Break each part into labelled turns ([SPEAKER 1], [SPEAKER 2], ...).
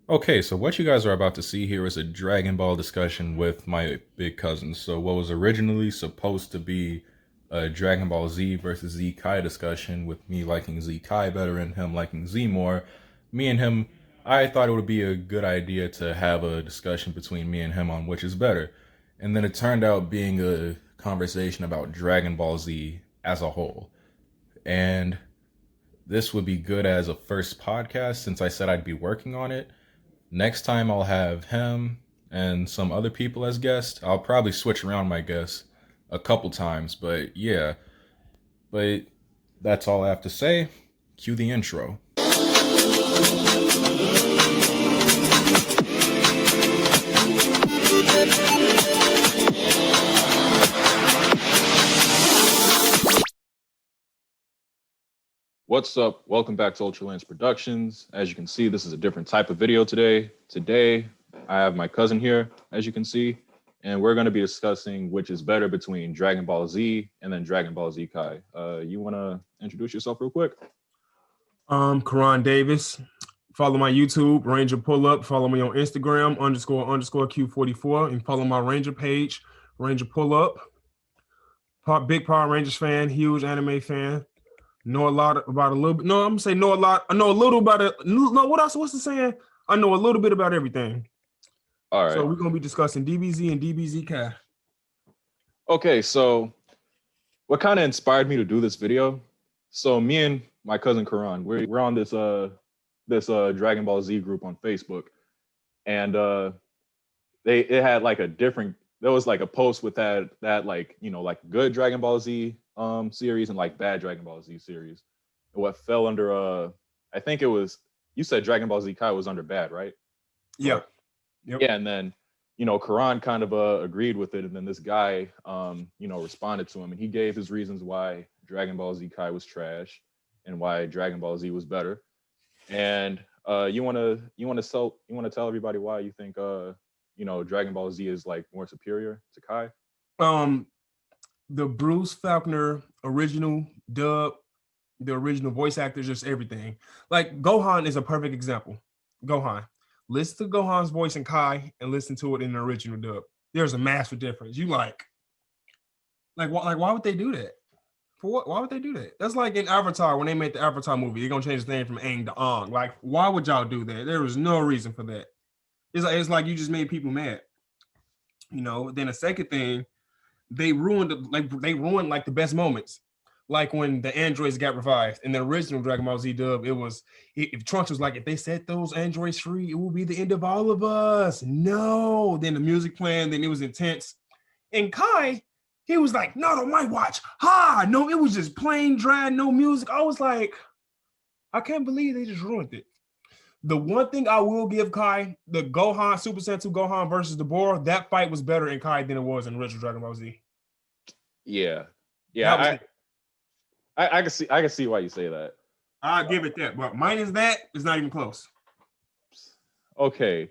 [SPEAKER 1] Okay, so what you guys are about to see here is a Dragon Ball discussion with my big cousin. So what was originally supposed to be a Dragon Ball Z versus Z Kai discussion with me liking Z Kai better and him liking Z more, me and him, I thought it would be a good idea to have a discussion between me and him on which is better. And then it turned out being a conversation about Dragon Ball Z as a whole. And this would be good as a first podcast since I said I'd be working on it. Next time I'll have him and some other people as guests. I'll probably switch around my guests a couple times, but yeah. But that's all I have to say. Cue the intro. What's up? Welcome back to Ultra Lens Productions. As you can see, this is a different type of video today. Today, I have my cousin here, as you can see, and we're going to be discussing which is better between Dragon Ball Z and then Dragon Ball Z Kai. You want to introduce yourself real quick?
[SPEAKER 2] Karan Davis. Follow my YouTube, Ranger Pull Up. Follow me on Instagram, __ Q44, and follow my Ranger page, Ranger Pull Up. Big Power Rangers fan, huge anime fan. Know a lot about a little bit. No, I'm gonna say know a lot. I know a little about it. No, what else? What's the saying? I know a little bit about everything.
[SPEAKER 1] All right.
[SPEAKER 2] So we're gonna be discussing DBZ and DBZ Kai.
[SPEAKER 1] Okay, so what kind of inspired me to do this video? So me and my cousin Karan, we're on this Dragon Ball Z group on Facebook, and it had like there was like a post with that like like good Dragon Ball Z series and like bad Dragon Ball Z series. What fell under I think it was, you said Dragon Ball Z Kai was under bad, right?
[SPEAKER 2] Yeah.
[SPEAKER 1] Yep. Yeah, and then Karan kind of agreed with it, and then this guy responded to him, and he gave his reasons why Dragon Ball Z Kai was trash and why Dragon Ball Z was better. And you want to tell everybody why you think Dragon Ball Z is like more superior to Kai?
[SPEAKER 2] The Bruce Faulkner original dub, the original voice actors, just everything. Like Gohan is a perfect example. Gohan. Listen to Gohan's voice in Kai and listen to it in the original dub. There's a massive difference. You why would they do that? For what? Why would they do that? That's like in Avatar, when they made the Avatar movie, they're gonna change the name from Aang to Ong. Like, why would y'all do that? There was no reason for that. It's like you just made people mad. Then the second thing, they ruined like the best moments. Like when the androids got revived in the original Dragon Ball Z dub, if Trunks was like, if they set those androids free, it will be the end of all of us. No, then the music playing, then it was intense. And Kai, he was like, not on my watch. No, it was just plain dry, no music. I was like, I can't believe they just ruined it. The one thing I will give Kai, the Gohan, Super Saiyan 2 Gohan versus the Boar, that fight was better in Kai than it was in original Dragon Ball Z.
[SPEAKER 1] Yeah. I can see why you say that.
[SPEAKER 2] I'll give it that, but minus that, it's not even close.
[SPEAKER 1] Okay.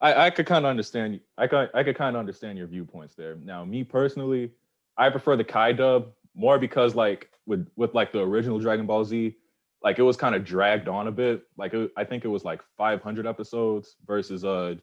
[SPEAKER 1] I could kind of understand. I could kind of understand your viewpoints there. Now, me personally, I prefer the Kai dub more because like with like the original Dragon Ball Z, like it was kind of dragged on a bit. Like I think it was like 500 episodes versus the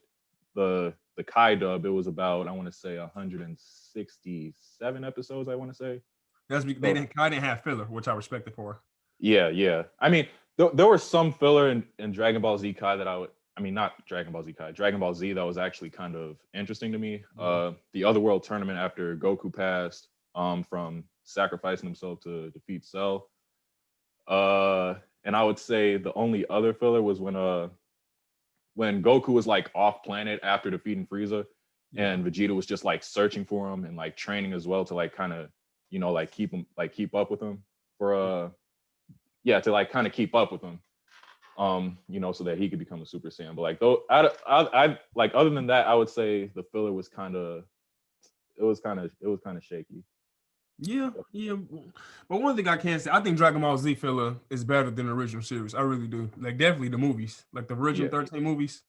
[SPEAKER 1] Kai dub. It was about, I want to say, 167 episodes. I want to say.
[SPEAKER 2] That's because Kai didn't have filler, which I respect it for.
[SPEAKER 1] Yeah. I mean, there was some filler in Dragon Ball Z Kai that not Dragon Ball Z Kai, Dragon Ball Z that was actually kind of interesting to me. The Otherworld tournament after Goku passed from sacrificing himself to defeat Cell. And I would say the only other filler was when Goku was like off planet after defeating Frieza, and Vegeta was just like searching for him and like training as well to like kind of like keep up with him to like kind of keep up with him, so that he could become a Super Saiyan. But like though, I like, other than that, I would say the filler was kind of shaky.
[SPEAKER 2] Yeah. But one thing I can say, I think Dragon Ball Z filler is better than the original series. I really do. Like definitely the movies, like the original 13 movies.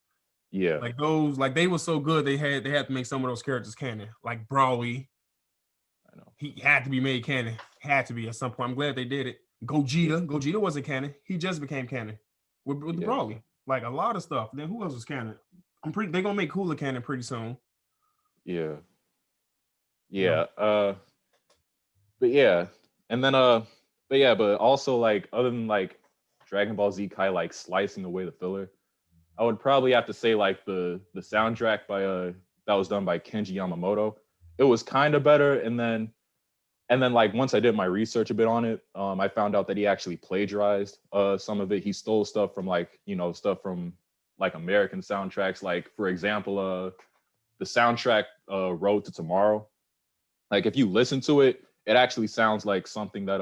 [SPEAKER 1] Yeah.
[SPEAKER 2] Like those, like they were so good, they had to make some of those characters canon. Like Broly. I know. He had to be made canon. Had to be at some point. I'm glad they did it. Gogeta wasn't canon. He just became canon with the Broly. Like a lot of stuff. Then who else is canon? They're gonna make Cooler canon pretty soon.
[SPEAKER 3] Yeah.
[SPEAKER 2] Yeah.
[SPEAKER 3] Yeah. But yeah. And then but also like other than like Dragon Ball Z Kai like slicing away the filler, I would probably have to say like the soundtrack by that was done by Kenji Yamamoto. It was kind of better, and then like once I did my research a bit on it, I found out that he actually plagiarized some of it. He stole stuff from like, you know, stuff from like American soundtracks. Like for example, the soundtrack Road to Tomorrow. Like if you listen to it, it actually sounds like something that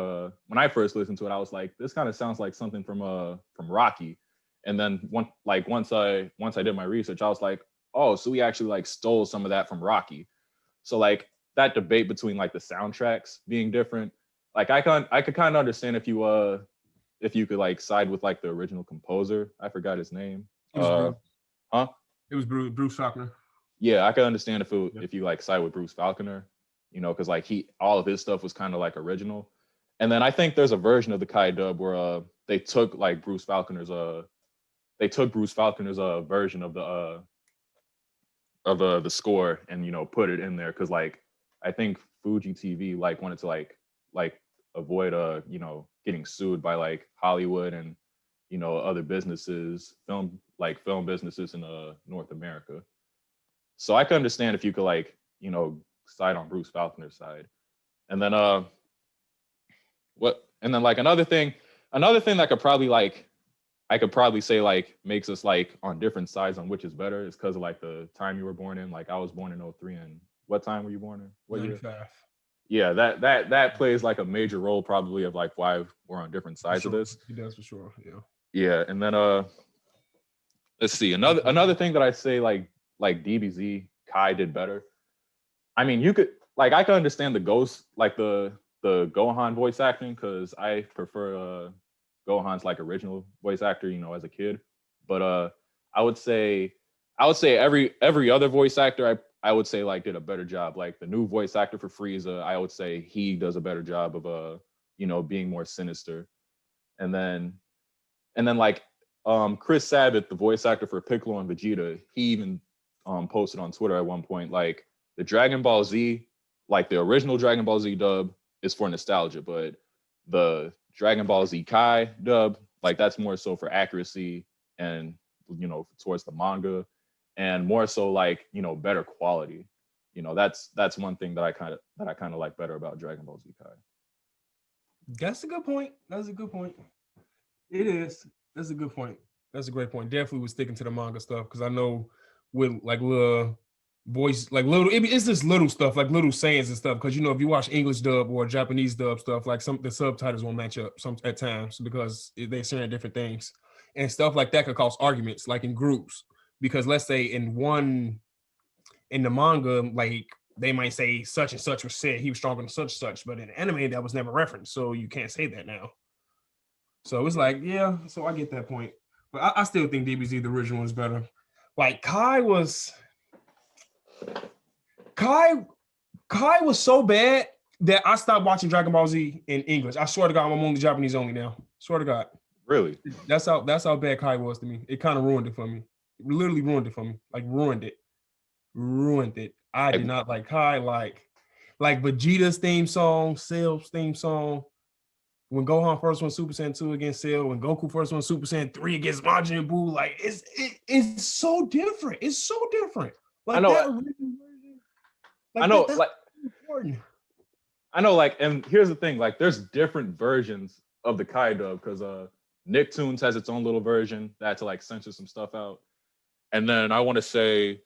[SPEAKER 3] when I first listened to it, I was like, this kind of sounds like something from Rocky. And then once I did my research, I was like, oh, so we actually like stole some of that from Rocky. So like that debate between like the soundtracks being different, like I could kind of understand if you could like side with like the original composer. I forgot his name.
[SPEAKER 2] It was Bruce.
[SPEAKER 3] Huh?
[SPEAKER 2] It was Bruce Faulkner.
[SPEAKER 3] Yeah, I could understand if you like side with Bruce Falconer, you know, because like all of his stuff was kind of like original. And then I think there's a version of the Kai dub where they took Bruce Falconer's version of the score and, you know, put it in there because like I think Fuji TV like wanted to like avoid you know, getting sued by like Hollywood and, you know, other businesses, film businesses in North America. So I could understand if you could like, you know, side on Bruce Falconer's side. And then like another thing that I could probably say like makes us like on different sides on which is better is because of like the time you were born in. Like I was born in 03, and what time were you born in? What
[SPEAKER 2] 95.
[SPEAKER 3] year? Yeah, that plays like a major role probably of like why we're on different sides of this.
[SPEAKER 2] He does for sure. Yeah.
[SPEAKER 3] Yeah, and then let's see. Another thing that I say like DBZ Kai did better. I mean, you could like I could understand the Ghost, like the Gohan voice acting, because I prefer Gohan's like original voice actor, you know, as a kid. But I would say every other voice actor I would say like did a better job. Like the new voice actor for Frieza, I would say he does a better job of you know, being more sinister. And then like Chris Sabat, the voice actor for Piccolo and Vegeta, he even posted on Twitter at one point like the Dragon Ball Z, like the original Dragon Ball Z dub is for nostalgia, but the Dragon Ball Z Kai dub, like that's more so for accuracy and, you know, towards the manga, and more so like, you know, better quality. You know, that's one thing that I kind of like better about Dragon Ball Z Kai.
[SPEAKER 2] That's a good point. That's a good point. It is. That's a good point. That's a great point. Definitely was sticking to the manga stuff because I know with like little voice, like little, it's just little stuff, like little sayings and stuff. Because you know, if you watch English dub or Japanese dub stuff, like the subtitles won't match up some at times because they're saying different things and stuff like that could cause arguments, like in groups. Because let's say in the manga, like they might say such and such was said he was stronger than such and such, but in the anime that was never referenced, so you can't say that now. So it's like, yeah, so I get that point. But I still think DBZ, the original, is better. Like Kai was so bad that I stopped watching Dragon Ball Z in English. I swear to God, I'm only Japanese only now. Swear to God.
[SPEAKER 3] Really?
[SPEAKER 2] That's how bad Kai was to me. It kind of ruined it for me. It literally ruined it for me. Like ruined it. I did not like Kai. Like Vegeta's theme song, Cell's theme song. When Gohan first went Super Saiyan 2 against Cell, when Goku first went Super Saiyan 3 against Majin Buu, like it's so different. It's so different. Like
[SPEAKER 3] I know.
[SPEAKER 2] That version, like
[SPEAKER 3] I know.
[SPEAKER 2] that's
[SPEAKER 3] like
[SPEAKER 2] important.
[SPEAKER 3] I know. Like, and here's the thing. Like, there's different versions of the Kai dub because Nicktoons has its own little version that had to like censor some stuff out, and then I want to say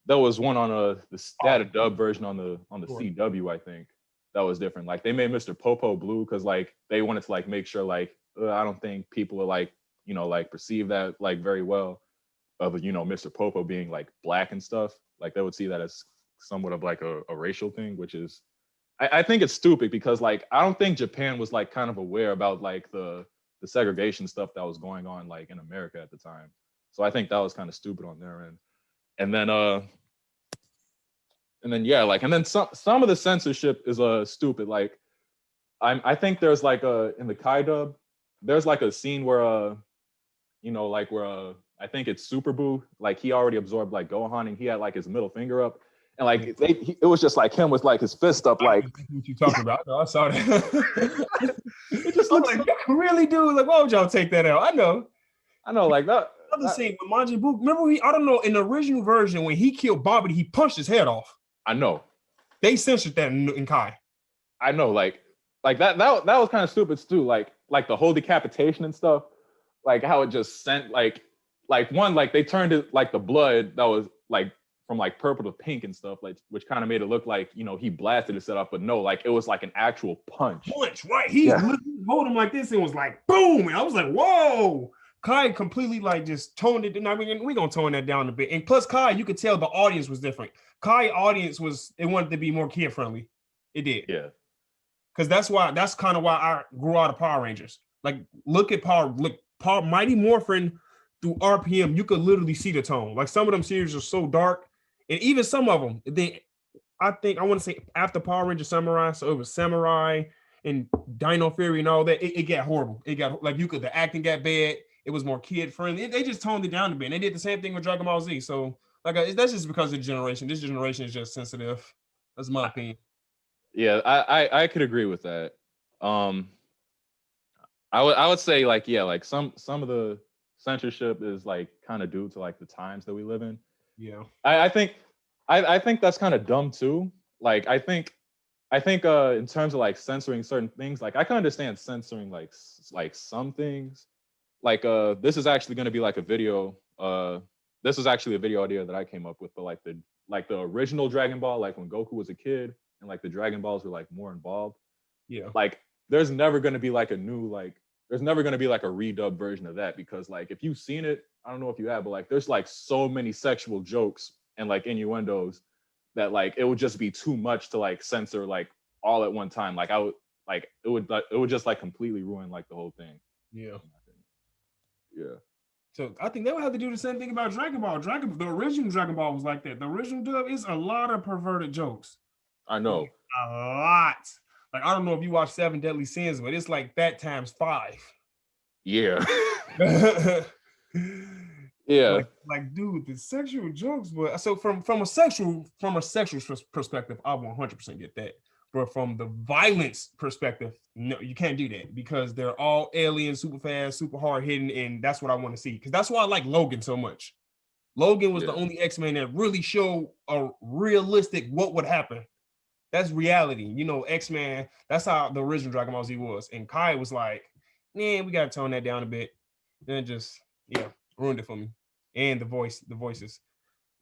[SPEAKER 3] there was one on the static dub version on the CW, I think. That was different. Like they made Mr. Popo blue because like they wanted to like make sure like I don't think people are like, you know, like perceive that like very well of, you know, Mr. Popo being like black and stuff. Like they would see that as somewhat of like a racial thing, which is I think it's stupid because like I don't think Japan was like kind of aware about like the segregation stuff that was going on like in America at the time. So I think that was kind of stupid on their end. And then yeah, like, and then some of the censorship is stupid. Like, I think there's like in the Kai dub, there's like a scene where you know, like where I think it's Super Buu. Like he already absorbed like Gohan, and he had like his middle finger up, and like it was just like him with like his fist up, like
[SPEAKER 2] what you talking about. I saw that.
[SPEAKER 3] it just
[SPEAKER 2] I'm
[SPEAKER 3] looks.
[SPEAKER 2] like, you really do. Like, why would y'all take that out?
[SPEAKER 3] I know, like that.
[SPEAKER 2] Another scene with Majin Buu. Remember, I don't know, in the original version when he killed Bobby, he punched his head off.
[SPEAKER 3] I know.
[SPEAKER 2] They censored that in Kai.
[SPEAKER 3] I know, like that was kind of stupid too. Like the whole decapitation and stuff. Like how it just sent like one, like they turned it like the blood that was like from like purple to pink and stuff, like which kind of made it look like, you know, he blasted his set up, but no, like it was like an actual punch.
[SPEAKER 2] Right? He hold him like this and was like boom, and I was like, whoa. Kai completely like just toned it. I mean, we're gonna tone that down a bit. And plus, Kai, you could tell the audience was different. Kai audience it wanted to be more kid friendly. It did.
[SPEAKER 3] Yeah.
[SPEAKER 2] Because that's kind of why I grew out of Power Rangers. Like, look Mighty Morphin through RPM, you could literally see the tone. Like some of them series are so dark, and even some of them, I want to say after Power Ranger Samurai, so it was Samurai and Dino Fury and all that. It got horrible. It got like the acting got bad. It was more kid friendly. They just toned it down a bit. And they did the same thing with Dragon Ball Z. So like that's just because of the generation. This generation is just sensitive. That's my opinion.
[SPEAKER 3] Yeah, I could agree with that. I would say like, yeah, like some of the censorship is like kind of due to like the times that we live in.
[SPEAKER 2] Yeah. I
[SPEAKER 3] think that's kind of dumb too. Like I think in terms of like censoring certain things, like I can understand censoring like some things. Like this is actually going to be like a video. This is actually a video idea that I came up with, but like the original Dragon Ball, like when Goku was a kid and like the Dragon Balls were like more involved.
[SPEAKER 2] Yeah.
[SPEAKER 3] Like there's never going to be like a redubbed version of that, because like if you've seen it, I don't know if you have, but like there's like so many sexual jokes and like innuendos that like it would just be too much to like censor like all at one time. Like it would just like completely ruin like the whole thing.
[SPEAKER 2] Yeah.
[SPEAKER 3] Yeah.
[SPEAKER 2] So I think they would have to do the same thing about Dragon Ball. The original Dragon Ball was like that. The original dub is a lot of perverted jokes.
[SPEAKER 3] I know.
[SPEAKER 2] Like, a lot. Like, I don't know if you watch Seven Deadly Sins, but it's like that times 5.
[SPEAKER 3] Yeah. Yeah.
[SPEAKER 2] Like, dude, the sexual jokes, but so from a sexual perspective, I 100% get that. But from the violence perspective, no, you can't do that because they're all aliens, super fast, super hard hitting, and that's what I want to see. Because that's why I like Logan so much. Logan was the only X-Men that really showed a realistic what would happen. That's reality. You know, X-Men, that's how the original Dragon Ball Z was. And Kai was like, we got to tone that down a bit. And just, ruined it for me. And the voices.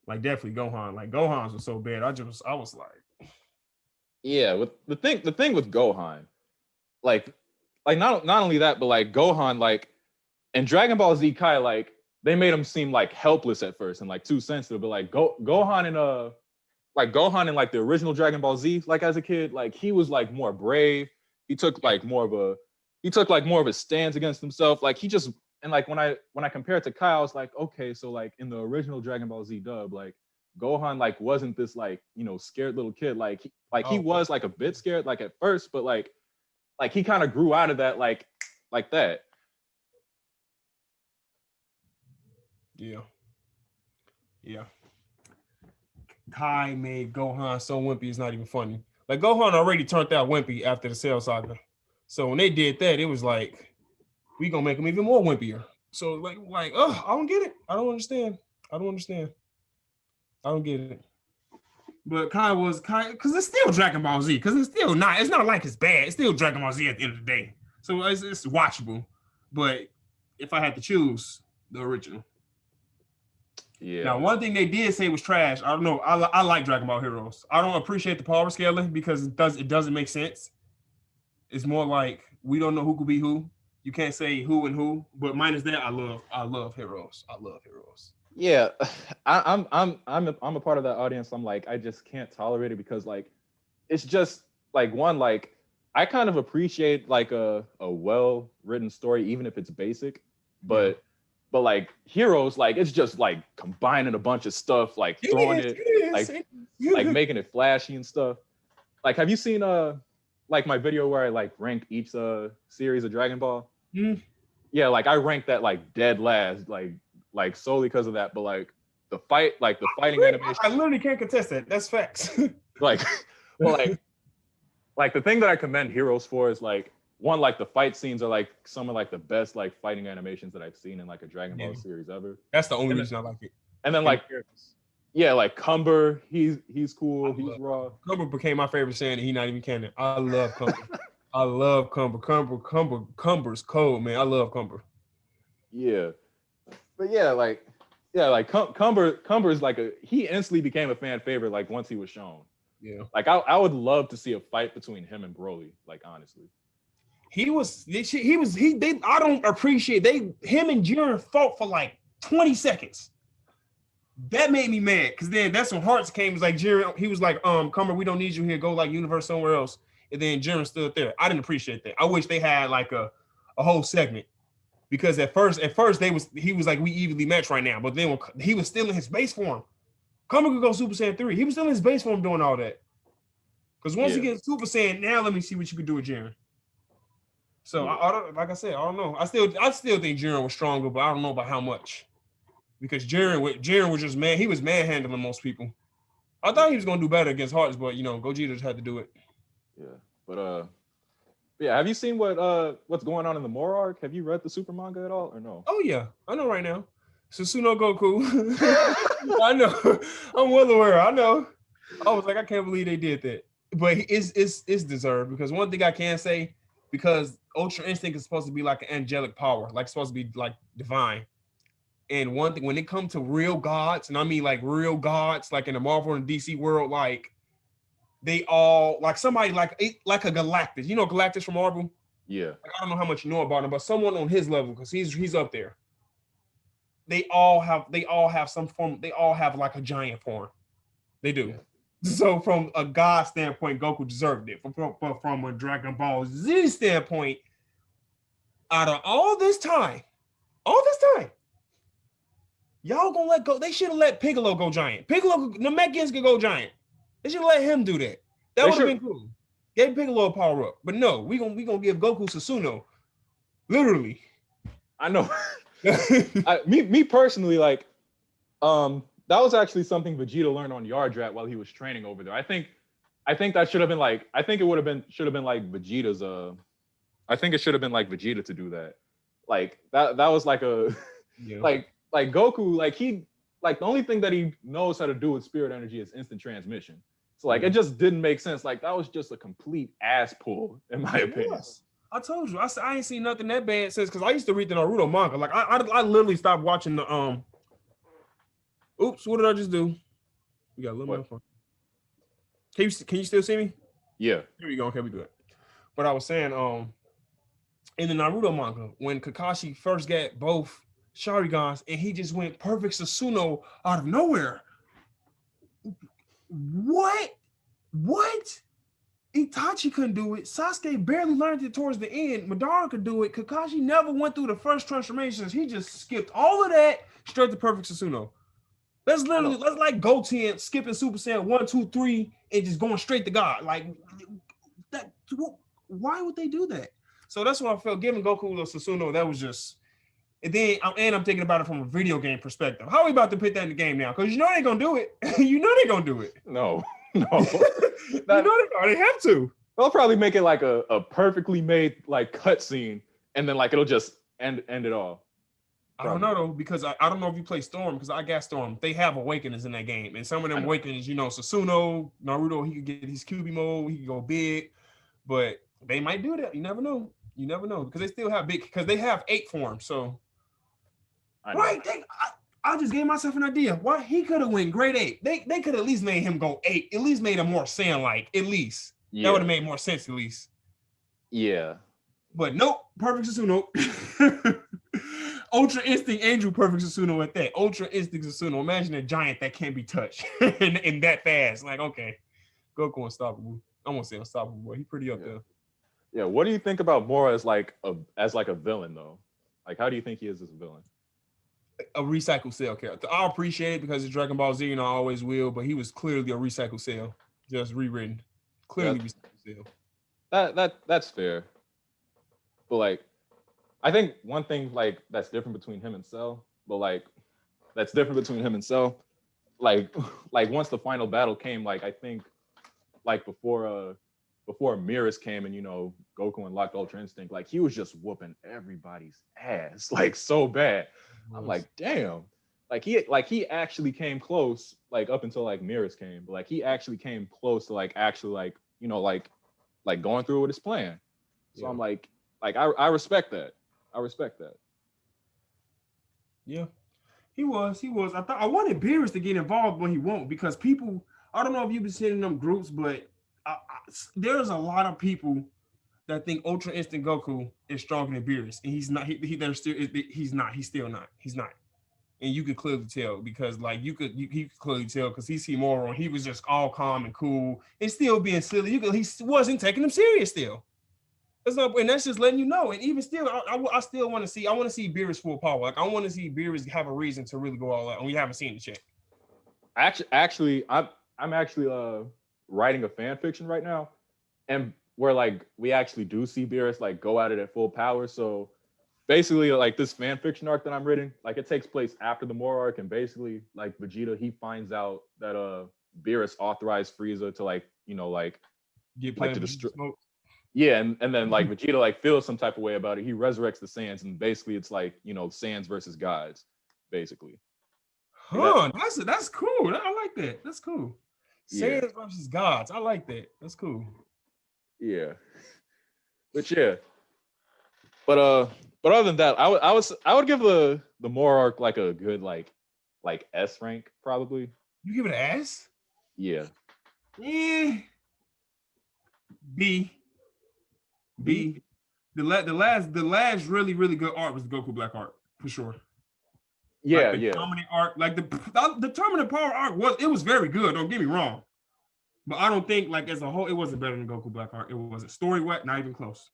[SPEAKER 2] Like, definitely Gohan. Like, Gohan's was so bad. I was like.
[SPEAKER 3] Yeah, with the thing with Gohan, like not only that, but like Gohan, like in Dragon Ball Z Kai, like they made him seem like helpless at first and like too sensitive. But like Gohan in like the original Dragon Ball Z, like as a kid, like he was like more brave. He took like more of a stance against himself. Like he just, and like when I compare it to Kai, I was like, okay, so like in the original Dragon Ball Z dub, like Gohan like wasn't this like, you know, scared little kid. He was like a bit scared like at first, but like he kind of grew out of that like that.
[SPEAKER 2] Yeah. Kai made Gohan so wimpy it's not even funny. Like Gohan already turned out wimpy after the Cell Saga. So when they did that, it was like, we gonna make him even more wimpier. So like, I don't get it. I don't understand. I don't get it. But Kai, because it's still Dragon Ball Z. Because it's not like it's bad. It's still Dragon Ball Z at the end of the day. So it's watchable. But if I had to choose, the original.
[SPEAKER 3] Yeah.
[SPEAKER 2] Now, one thing they did say was trash. I don't know. I like Dragon Ball Heroes. I don't appreciate the power scaling because it doesn't make sense. It's more like we don't know who could be who. You can't say who and who. But minus that, I love Heroes. I love Heroes.
[SPEAKER 3] Yeah, I'm a part of that audience. I'm like, I just can't tolerate it because like it's just like one, like I kind of appreciate like a well-written story, even if it's basic, but like Heroes, like it's just like combining a bunch of stuff, like throwing it like making it flashy and stuff. Like, have you seen like my video where I like rank each series of Dragon Ball?
[SPEAKER 2] Mm.
[SPEAKER 3] Yeah, like I ranked that like dead last, like like solely because of that. But like the fighting
[SPEAKER 2] I
[SPEAKER 3] animation,
[SPEAKER 2] literally can't contest that. That's facts.
[SPEAKER 3] like, well, like the thing that I commend Heroes for is like one, like the fight scenes are like some of like the best like fighting animations that I've seen in like a Dragon Ball series ever.
[SPEAKER 2] That's the only
[SPEAKER 3] And
[SPEAKER 2] reason I like it.
[SPEAKER 3] And then like yeah, like Cumber, he's cool, he's raw.
[SPEAKER 2] Cumber became my favorite Saiyan. He not even canon. I love Cumber. I love Cumber. Cumber's cold, man. I love Cumber.
[SPEAKER 3] Yeah, but like Cumber's like he instantly became a fan favorite like once he was shown.
[SPEAKER 2] Yeah,
[SPEAKER 3] like I would love to see a fight between him and Broly. Like honestly,
[SPEAKER 2] he I don't appreciate him and Jiren fought for like 20 seconds. That made me mad because then that's when Hearts came. Was like Jiren, he was like, Cumber, we don't need you here. Go like universe somewhere else. And then Jiren stood there. I didn't appreciate that. I wish they had like a whole segment because at first he was like, we evenly matched right now. But then when he was still in his base form, Cumber could go Super Saiyan 3. He was still in his base form doing all that. Because once he gets Super Saiyan, now let me see what you can do with Jiren. So I don't, like I said, I don't know. I still think Jiren was stronger, but I don't know about how much. Because Jiren was just man, he was manhandling most people. I thought he was gonna do better against Hearts, but Gogeta just had to do it.
[SPEAKER 3] Yeah, but yeah. Have you seen what's going on in the Moro arc? Have you read the Super manga at all, or no?
[SPEAKER 2] Oh yeah, I know right now. Susanoo Goku. I know. I'm well aware. I know. I was like, I can't believe they did that. But it's deserved because one thing I can say, because Ultra Instinct is supposed to be like an angelic power, like it's supposed to be like divine. And one thing, when it comes to real gods, and I mean like real gods, like in the Marvel and DC world, like they all like somebody like a Galactus. You know Galactus from Marvel?
[SPEAKER 3] Yeah.
[SPEAKER 2] Like, I don't know how much you know about him, but someone on his level, because he's up there. They all have some form. They all have like a giant form. They do. Yeah. So from a god standpoint, Goku deserved it. But from a Dragon Ball Z standpoint, out of all this time, y'all gonna let go. They should have let Piccolo go giant. Piccolo, Namekians could go giant. They should have let him do that. That would have been cool. Gave Piccolo a power up. But no, we gonna give Goku Susanoo. Literally.
[SPEAKER 3] I know. Me personally, like, that was actually something Vegeta learned on Yardrat while he was training over there. I think that should have been like, I think it should have been like Vegeta's. I think it should have been like Vegeta to do that. Like that was like a like Goku, like he the only thing that he knows how to do with spirit energy is instant transmission. So like it just didn't make sense. Like that was just a complete ass pull, in my opinion.
[SPEAKER 2] Yes. I told you, I ain't seen nothing that bad since, because I used to read the Naruto manga. Like I literally stopped watching the Oops, what did I just do? We got a little more fun. Can you still see me?
[SPEAKER 3] Yeah.
[SPEAKER 2] Here we go. Okay, we good. But I was saying, in the Naruto manga, when Kakashi first got both Sharingans and he just went perfect Susanoo out of nowhere. What? Itachi couldn't do it. Sasuke barely learned it towards the end. Madara could do it. Kakashi never went through the first transformations. He just skipped all of that straight to perfect Susanoo. That's like Goten skipping Super Saiyan 1, 2, 3 and just going straight to God. Like that. Why would they do that? So that's what I felt. Giving Goku to Susanoo, that was just. And then I'm thinking about it from a video game perspective. How are we about to put that in the game now? Because they're gonna do it. They're gonna do it.
[SPEAKER 3] No.
[SPEAKER 2] They have to.
[SPEAKER 3] They'll probably make it like a perfectly made like cutscene, and then like it'll just end it all.
[SPEAKER 2] I don't know though, because I don't know if you play Storm, because I got Storm. They have awakenings in that game, and some of them awakenings, Susanoo, Naruto, he could get his QB mode, he could go big, but they might do that. You never know, because they still have because they have 8 forms. So right, I just gave myself an idea. Why he could have went grade 8. They could at least made him go 8. At least made him more Saiyan-like. At least that would have made more sense. At least. Yeah. But nope. Perfect Susanoo. Ultra Instinct Angel Perfect Susanoo at that. Ultra Instinct Susanoo. Imagine a giant that can't be touched and that fast. Like, okay, Goku unstoppable. I won't say unstoppable, but he's pretty up there.
[SPEAKER 3] Yeah. What do you think about Mora as like a villain though? Like, how do you think he is as a villain?
[SPEAKER 2] A recycled cell character. I appreciate it because it's Dragon Ball Z, I always will, but he was clearly a recycled cell, just rewritten. Clearly recycled cell.
[SPEAKER 3] That's fair. But like, I think one thing like that's different between him and Cell, but like that's different between him and Cell. Like once the final battle came, like I think like before Mirrors came and Goku unlocked Ultra Instinct, like he was just whooping everybody's ass like so bad. I'm like, damn. Like he actually came close, like up until like Mirrors came, but like he actually came close to like actually like going through with his plan. So I'm like I respect that. I respect that.
[SPEAKER 2] Yeah. He was. I wanted Beerus to get involved when he won't, because people, I don't know if you've been seeing in them groups, but there's a lot of people that think Ultra Instinct Goku is stronger than Beerus, and he's not. He's not. He's still not. He's not. And you could clearly tell, because like you could clearly tell, because he see Moro, he was just all calm and cool and still being silly. He wasn't taking him serious still. And that's just letting you know. And even still, I still want to see. I want to see Beerus full power. Like I want to see Beerus have a reason to really go all out. And we haven't seen it yet.
[SPEAKER 3] Actually, I'm actually writing a fan fiction right now, and where like we actually do see Beerus like go at it at full power. So basically, like this fan fiction arc that I'm reading, like it takes place after the Moro arc, and basically like Vegeta, he finds out that Beerus authorized Frieza to like
[SPEAKER 2] Get
[SPEAKER 3] like to destroy. Yeah, and then like Vegeta like feels some type of way about it. He resurrects the Saiyans, and basically it's like Saiyans versus gods, basically.
[SPEAKER 2] Huh? That's cool. I like that. That's cool.
[SPEAKER 3] Yeah.
[SPEAKER 2] Saiyans versus gods. I like that. That's cool.
[SPEAKER 3] Yeah, but yeah, but other than that, I would give the Moro arc like a good like S rank probably.
[SPEAKER 2] You give it an S?
[SPEAKER 3] Yeah.
[SPEAKER 2] Yeah. B. The last really good art was the Goku Black art for sure.
[SPEAKER 3] Yeah,
[SPEAKER 2] like the Dominant art, like the Terminal Power art was very good. Don't get me wrong, but I don't think like as a whole it wasn't better than Goku Black art. It wasn't story wet, not even close.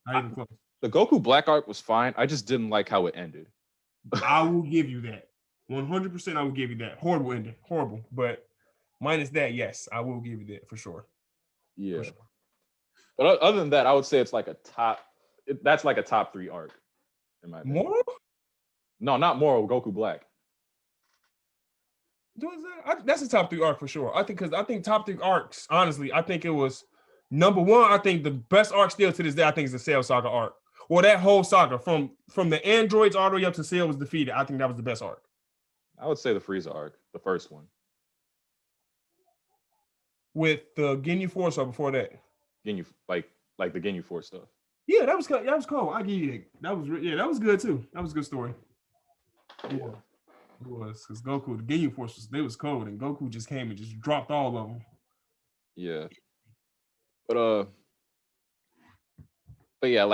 [SPEAKER 2] Not even close.
[SPEAKER 3] The Goku Black art was fine. I just didn't like how it ended.
[SPEAKER 2] I will give you that. 100%. I will give you that. Horrible ending, horrible. But minus that, yes, I will give you that for sure.
[SPEAKER 3] Yeah.
[SPEAKER 2] For sure.
[SPEAKER 3] But other than that, I would say it's like that's like a top 3 arc in my opinion.
[SPEAKER 2] Moro?
[SPEAKER 3] No, not Moro, Goku Black.
[SPEAKER 2] That's a top 3 arc for sure. I think top 3 arcs, honestly, I think it was number 1. I think the best arc still to this day, I think is the Cell Saga arc. Well, that whole saga from the androids all the way up to Cell was defeated. I think that was the best arc.
[SPEAKER 3] I would say the Frieza arc, the first one.
[SPEAKER 2] With the Ginyu Force or before that?
[SPEAKER 3] Ginyu, like the Ginyu Force stuff.
[SPEAKER 2] Yeah, that was cool. I give you that. That was good too. That was a good story. Yeah, it was, because Goku, the Ginyu Force was cold, and Goku just came and just dropped all of them.
[SPEAKER 3] Yeah, but yeah,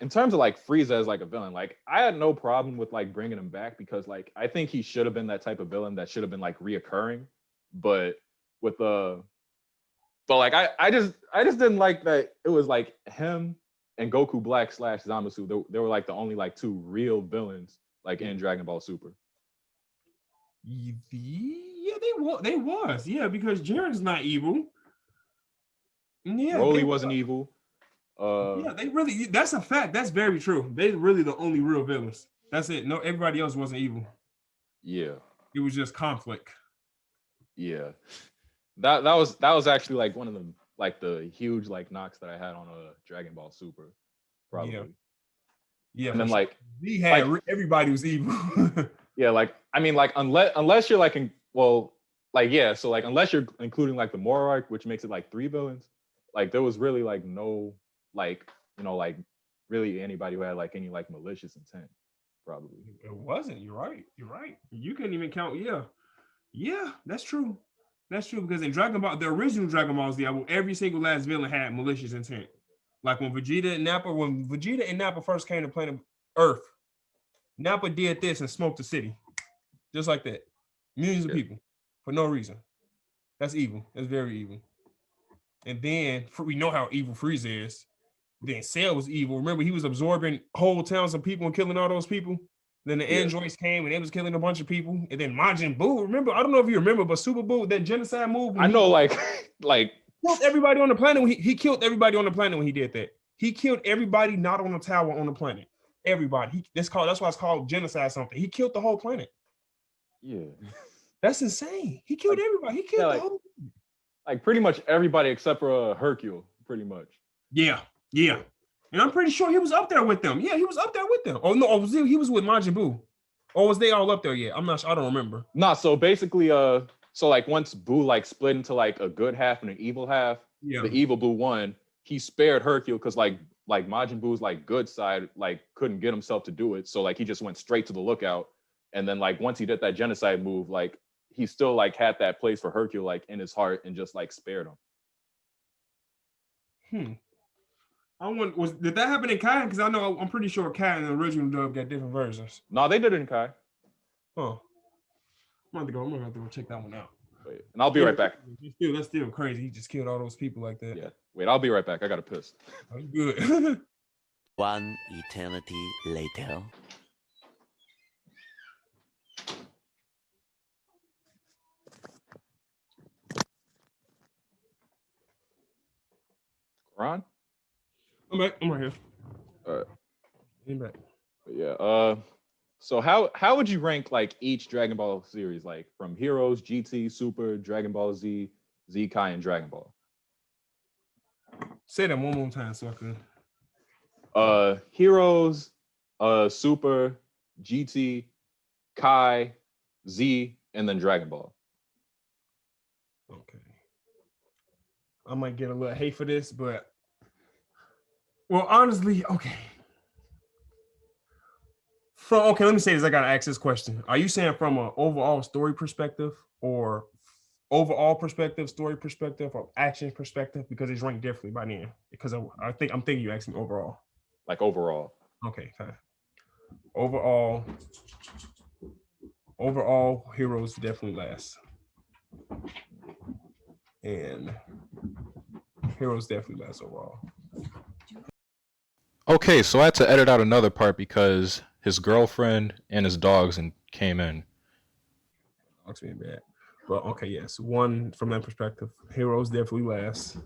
[SPEAKER 3] in terms of like Frieza as like a villain, like I had no problem with like bringing him back, because like I think he should have been that type of villain that should have been like reoccurring, but like I just didn't like that it was like him and Goku Black / Zamasu. They were like the only like 2 real villains like in Dragon Ball Super.
[SPEAKER 2] Yeah, they was. Yeah, because Jiren's not evil. Yeah,
[SPEAKER 3] Broly wasn't evil.
[SPEAKER 2] Yeah, that's a fact. That's very true. They really the only real villains. That's it. No, everybody else wasn't evil.
[SPEAKER 3] Yeah.
[SPEAKER 2] It was just conflict.
[SPEAKER 3] Yeah. That was actually like one of the like the huge like knocks that I had on Dragon Ball Super, probably.
[SPEAKER 2] Yeah.
[SPEAKER 3] And then like
[SPEAKER 2] we had everybody was evil.
[SPEAKER 3] Yeah, like I mean, like unless you're like so like unless you're including like the Moro arc, which makes it like 3 villains, like there was really like no like like really anybody who had like any like malicious intent, probably.
[SPEAKER 2] It wasn't. You're right. You couldn't even count. Yeah, that's true. That's true, because in Dragon Ball, the original Dragon Ball Z, every single last villain had malicious intent. Like when Vegeta and Nappa first came to planet Earth, Nappa did this and smoked the city. Just like that. Millions of people for no reason. That's evil. That's very evil. And then we know how evil Frieza is. Then Cell was evil. Remember, he was absorbing whole towns of people and killing all those people. Then the androids came and they was killing a bunch of people. And then Majin Buu, remember, I don't know if you remember, but Super Buu, that genocide move.
[SPEAKER 3] I know, like
[SPEAKER 2] killed everybody on the planet. He killed everybody on the planet when he did that. He killed everybody not on the tower on the planet. everybody. That's why it's called genocide. Something. He killed the whole planet.
[SPEAKER 3] Yeah.
[SPEAKER 2] That's insane. He killed everybody. He killed the whole.
[SPEAKER 3] Like pretty much everybody except for Hercule, pretty much.
[SPEAKER 2] Yeah. And I'm pretty sure he was up there with them. Yeah, he was up there with them. Oh no, he was with Majin Buu. Or was they all up there yet? I'm not sure. I don't remember.
[SPEAKER 3] Nah, so basically, so like once Buu like split into like a good half and an evil half, the evil Buu won. He spared Hercule because like Majin Buu's like good side like couldn't get himself to do it, so like he just went straight to the lookout. And then like once he did that genocide move, like he still like had that place for Hercule like in his heart and just like spared him.
[SPEAKER 2] I wonder, did that happen in Kai? Because I'm pretty sure Kai and the original dub got different versions.
[SPEAKER 3] No, they did it in Kai.
[SPEAKER 2] Huh. I'm gonna have to go check that one out.
[SPEAKER 3] Wait, and I'll be right back.
[SPEAKER 2] That's still crazy. He just killed all those people like that.
[SPEAKER 3] Yeah. Wait, I'll be right back. I gotta piss.
[SPEAKER 2] That's good.
[SPEAKER 4] One eternity later.
[SPEAKER 3] Ron?
[SPEAKER 2] I'm back. I'm right here.
[SPEAKER 3] All right.
[SPEAKER 2] I'm back.
[SPEAKER 3] Yeah. So how would you rank like each Dragon Ball series, like from Heroes, GT, Super, Dragon Ball Z, Z Kai, and Dragon Ball?
[SPEAKER 2] Say that one more time so I can.
[SPEAKER 3] Heroes, Super, GT, Kai, Z, and then Dragon Ball.
[SPEAKER 2] Okay. I might get a little hate for this, but well, honestly, okay. Let me say this. I gotta ask this question. Are you saying from an overall story perspective, or overall perspective, story perspective, or action perspective? Because it's ranked differently by then. Because I'm thinking you asked me overall.
[SPEAKER 3] Like overall.
[SPEAKER 2] Okay, fine. Overall, Heroes definitely last, and Heroes definitely last overall.
[SPEAKER 1] Okay, so I had to edit out another part because his girlfriend and his dogs came in.
[SPEAKER 2] Dogs being bad, but okay, yes. One from that perspective, Heroes definitely last.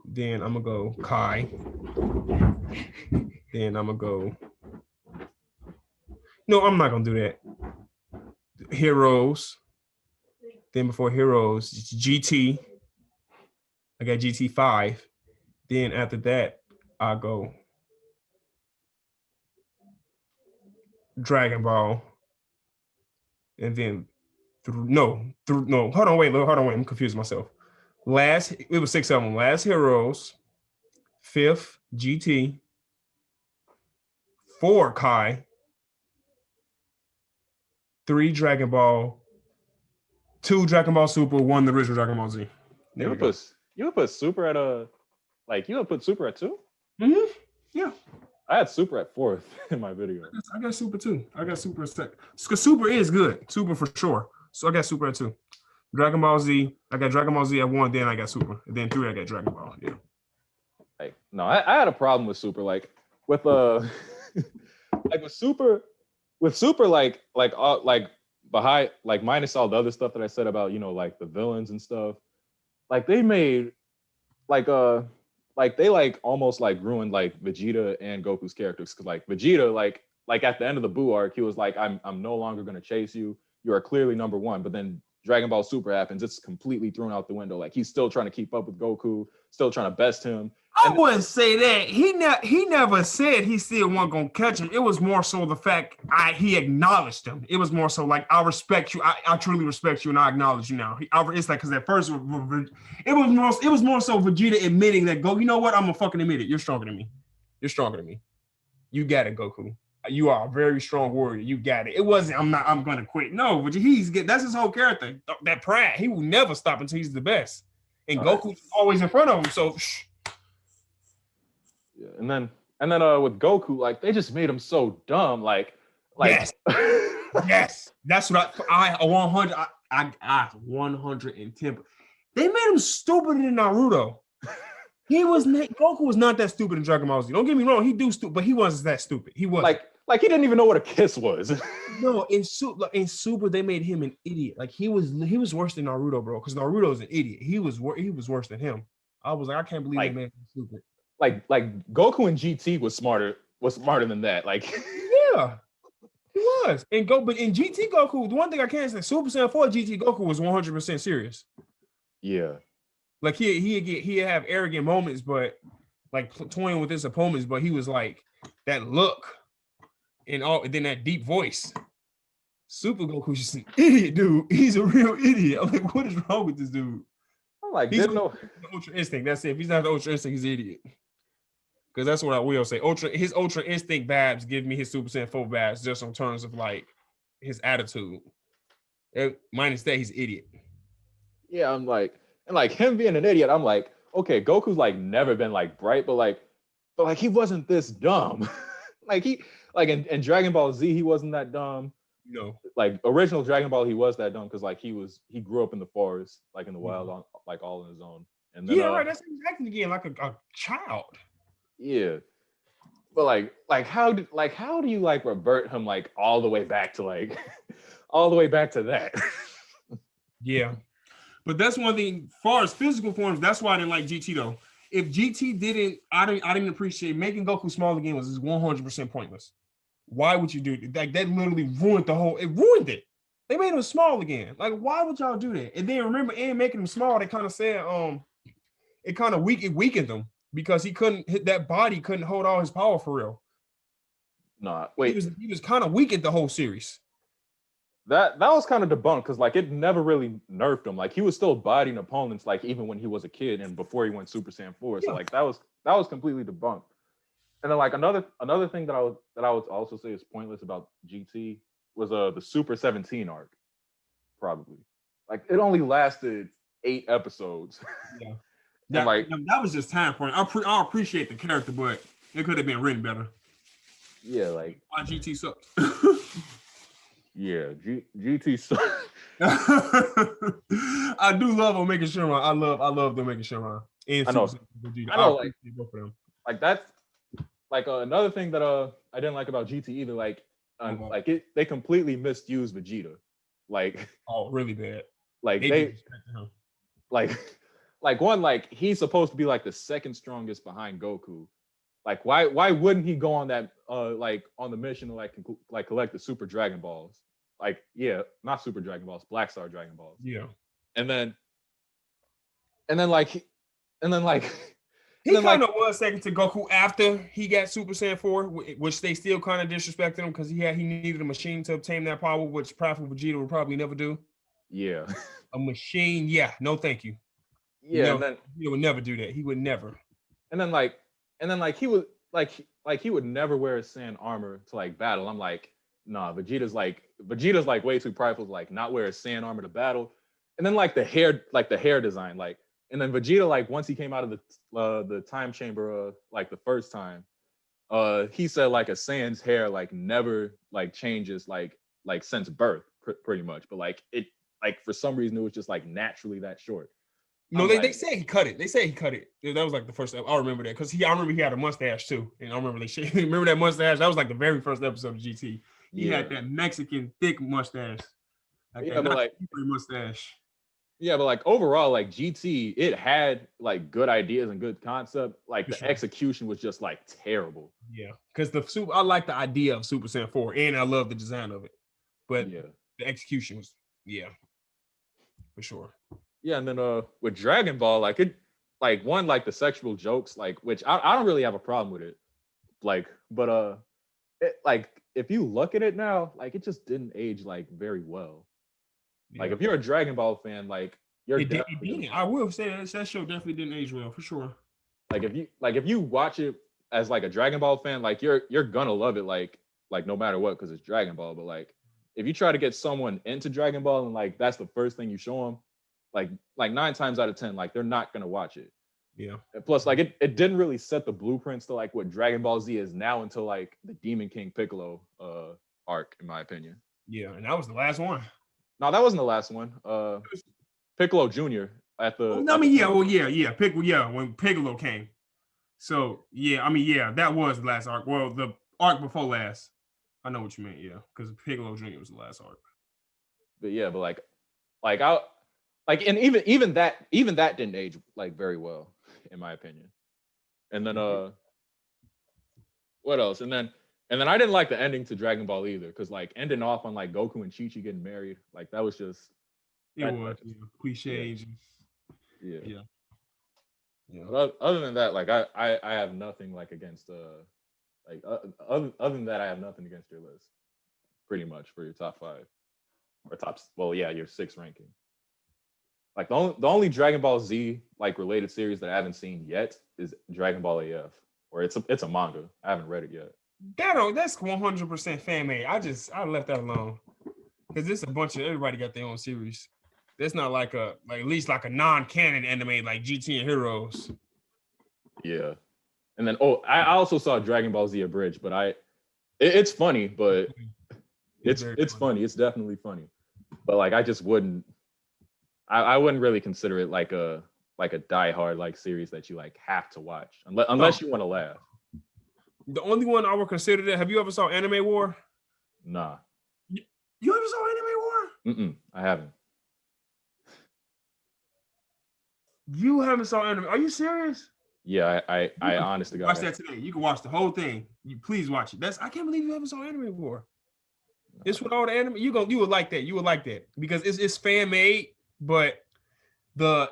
[SPEAKER 2] Then I'm gonna go Kai. Then I'm gonna go. No, I'm not gonna do that. Heroes. Then before Heroes, GT. I got GT5. Then after that, I go Dragon Ball. And then hold on, wait, I'm confusing myself. It was 6 of them. Last Heroes, 5th GT, 4 Kai, 3 Dragon Ball, 2 Dragon Ball Super, 1 the original Dragon Ball Z.
[SPEAKER 3] You would put Super at you would put Super at 2?
[SPEAKER 2] Mm-hmm. Yeah.
[SPEAKER 3] I had Super at 4th in my video.
[SPEAKER 2] I got Super too. I got Super at 2nd. Because Super is good. Super for sure. So I got Super at 2. Dragon Ball Z. I got Dragon Ball Z at 1, then I got Super. And then 3, I got Dragon Ball. Yeah.
[SPEAKER 3] Like, no, I had a problem with Super. Like with like with Super, like behind, like minus all the other stuff that I said about, like the villains and stuff. Like they made like they like almost like ruined like Vegeta and Goku's characters, because like Vegeta like at the end of the Buu arc, he was like, I'm no longer gonna chase you. You are clearly number one. But then Dragon Ball Super happens, it's completely thrown out the window. Like he's still trying to keep up with Goku, still trying to best him.
[SPEAKER 2] I wouldn't say that. He never said he still wasn't gonna catch him. It was more so the fact he acknowledged him. It was more so like, I respect you. I truly respect you, and I acknowledge you now. It's like, because at first it was more so Vegeta admitting that you know what? I'm gonna fucking admit it. You're stronger than me. You're stronger than me. You got it, Goku. You are a very strong warrior. You got it. It wasn't, I'm gonna quit. No, but that's his whole character. That pride. He will never stop until he's the best. And Goku's always in front of him. So
[SPEAKER 3] yeah, and then with Goku, like they just made him so dumb. Like
[SPEAKER 2] yes, yes, that's what I 100. I 110. They made him stupider than Naruto. Goku was not that stupid in Dragon Ball Z. Don't get me wrong, he do stupid, but he wasn't that stupid. He was
[SPEAKER 3] like he didn't even know what a kiss was.
[SPEAKER 2] No, in Super they made him an idiot. Like he was worse than Naruto, bro. Because Naruto's an idiot. He was worse than him. I was like, I can't believe they made him stupid.
[SPEAKER 3] Like Goku and GT was smarter was smarter than that. Like,
[SPEAKER 2] Yeah, he was. But in GT Goku, the one thing I can't say, Super Saiyan 4 GT Goku was 100% serious.
[SPEAKER 3] yeah,
[SPEAKER 2] Like he'd have arrogant moments, but like toying with his opponents, but he was like that look and then that deep voice. Super Goku's just an idiot, dude. He's a real idiot. I'm like, what is wrong with this dude?
[SPEAKER 3] I'm like,
[SPEAKER 2] He's
[SPEAKER 3] didn't know.
[SPEAKER 2] the Ultra Instinct. That's it. If he's not the Ultra Instinct, he's an idiot. Because that's what I will say. His Ultra Instinct babs give me his Super Saiyan 4 babs just on terms of like his attitude. Minus that, he's an idiot.
[SPEAKER 3] Yeah, I'm like, and like him being an idiot, I'm like, okay, Goku's like never been like bright, but like he wasn't this dumb. Like in Dragon Ball Z, he wasn't that dumb.
[SPEAKER 2] No.
[SPEAKER 3] Like original Dragon Ball, he was that dumb because like he grew up in the forest, like in the wild, on like all on his own. And then,
[SPEAKER 2] right. That's acting again like a child.
[SPEAKER 3] Yeah, but like how do you like revert him like all the way back to like all the way back to that?
[SPEAKER 2] Yeah, but that's one thing. As far as physical forms, that's why I didn't like GT though. If GT didn't, I didn't appreciate making Goku small again was 100% pointless. Why would you do it? Like that literally ruined it ruined it. They made him small again. Like, why would y'all do that? And then remember, and making him small, they kind of said, it kind of weakened him because he couldn't hit that body, couldn't hold all his power for real.
[SPEAKER 3] Nah, wait.
[SPEAKER 2] He was kind of weakened the whole series.
[SPEAKER 3] That was kind of debunked because like it never really nerfed him. Like he was still bodying opponents like even when he was a kid and before he went Super Saiyan 4. So like that was completely debunked. And then like another thing that I would also say is pointless about GT was the Super 17 arc, probably. Like it only lasted 8 episodes.
[SPEAKER 2] Yeah.
[SPEAKER 3] That
[SPEAKER 2] was just time for it. I appreciate the character, but it could have been written better.
[SPEAKER 3] Yeah, like
[SPEAKER 2] why GT sucks.
[SPEAKER 3] Yeah, GT sucks.
[SPEAKER 2] I do love Omega Shenron. I love the Omega Shenron. And
[SPEAKER 3] I know.
[SPEAKER 2] Vegeta.
[SPEAKER 3] I know,
[SPEAKER 2] appreciate both of them.
[SPEAKER 3] Like that's like another thing that I didn't like about GT either. Like they completely misused Vegeta. Like
[SPEAKER 2] really bad.
[SPEAKER 3] Like like he's supposed to be like the second strongest behind Goku. Like why wouldn't he go on that like on the mission to like collect the Super Dragon Balls? Like not Super Dragon Balls, Black Star Dragon Balls.
[SPEAKER 2] Yeah.
[SPEAKER 3] And then like he
[SPEAKER 2] kind of was second to Goku after he got Super Saiyan 4, which they still kind of disrespected him because he needed a machine to obtain that power, which Powerful Vegeta would probably never do.
[SPEAKER 3] Yeah.
[SPEAKER 2] A machine, no thank you.
[SPEAKER 3] Yeah,
[SPEAKER 2] and then he would never do that. He would never.
[SPEAKER 3] And then he would he would never wear his Saiyan armor to like battle. I'm like, nah, Vegeta's like way too prideful to like not wear his Saiyan armor to battle. And then like the hair design, like, and then Vegeta, like once he came out of the time chamber like the first time, he said like a Saiyan's hair like never like changes like since birth pretty much, but like it like for some reason it was just like naturally that short.
[SPEAKER 2] No, they say he cut it. They say he cut it. That was like the first. I remember that because I remember he had a mustache too, and I remember remember that mustache. That was like the very first episode of GT. He had that Mexican thick mustache. Mustache.
[SPEAKER 3] Yeah, but like overall, like GT, it had like good ideas and good concept. Like the execution was just like terrible.
[SPEAKER 2] Yeah, because I like the idea of Super Saiyan 4, and I love the design of it, but the execution was for sure.
[SPEAKER 3] Yeah, and then with Dragon Ball, like it, like one like the sexual jokes, like which I don't really have a problem with it, like, but it, like if you look at it now, like it just didn't age like very well. Yeah. Like if you're a Dragon Ball fan, like it
[SPEAKER 2] didn't. I will say that show definitely didn't age well for sure.
[SPEAKER 3] Like if you watch it as like a Dragon Ball fan, like you're gonna love it, like no matter what, because it's Dragon Ball. But like if you try to get someone into Dragon Ball and like that's the first thing you show them, like 9 times out of 10, like they're not gonna watch it.
[SPEAKER 2] Yeah.
[SPEAKER 3] And plus, like it didn't really set the blueprints to like what Dragon Ball Z is now until like the Demon King Piccolo arc, in my opinion.
[SPEAKER 2] Yeah, and that was the last one.
[SPEAKER 3] No, that wasn't the last one. Piccolo Jr. at the.
[SPEAKER 2] Piccolo. When Piccolo came. So that was the last arc. Well, the arc before last. I know what you meant. Yeah, because Piccolo Jr. was the last arc.
[SPEAKER 3] But and even that didn't age like very well, in my opinion. And then What else? And then I didn't like the ending to Dragon Ball either, because like ending off on like Goku and Chi-Chi getting married, like that was just
[SPEAKER 2] It was cliche.
[SPEAKER 3] yeah.
[SPEAKER 2] Yeah. Yeah.
[SPEAKER 3] But other than that, like I have nothing like against like other than that, I have nothing against your list. Pretty much for your top 5 or your 6 ranking. Like the only Dragon Ball Z like related series that I haven't seen yet is Dragon Ball AF, or it's a manga. I haven't read it yet.
[SPEAKER 2] That's 100% fan made. I left that alone because it's a bunch of everybody got their own series. That's not like at least like a non-canon anime like GT and Heroes.
[SPEAKER 3] Yeah, and then I also saw Dragon Ball Z Abridged, but it's funny, but it's funny. It's definitely funny, but like I just wouldn't. I wouldn't really consider it like a diehard like series that you like have to watch unless you want to laugh.
[SPEAKER 2] The only one I would consider that. Have you ever saw Anime War?
[SPEAKER 3] Nah.
[SPEAKER 2] You ever saw Anime
[SPEAKER 3] War? I haven't.
[SPEAKER 2] You haven't saw anime? Are you serious?
[SPEAKER 3] Yeah, I honestly
[SPEAKER 2] watch that today. You can watch the whole thing. You please watch it. I can't believe you haven't saw Anime War. It's with all the anime. You would like that. You would like that because it's fan made, but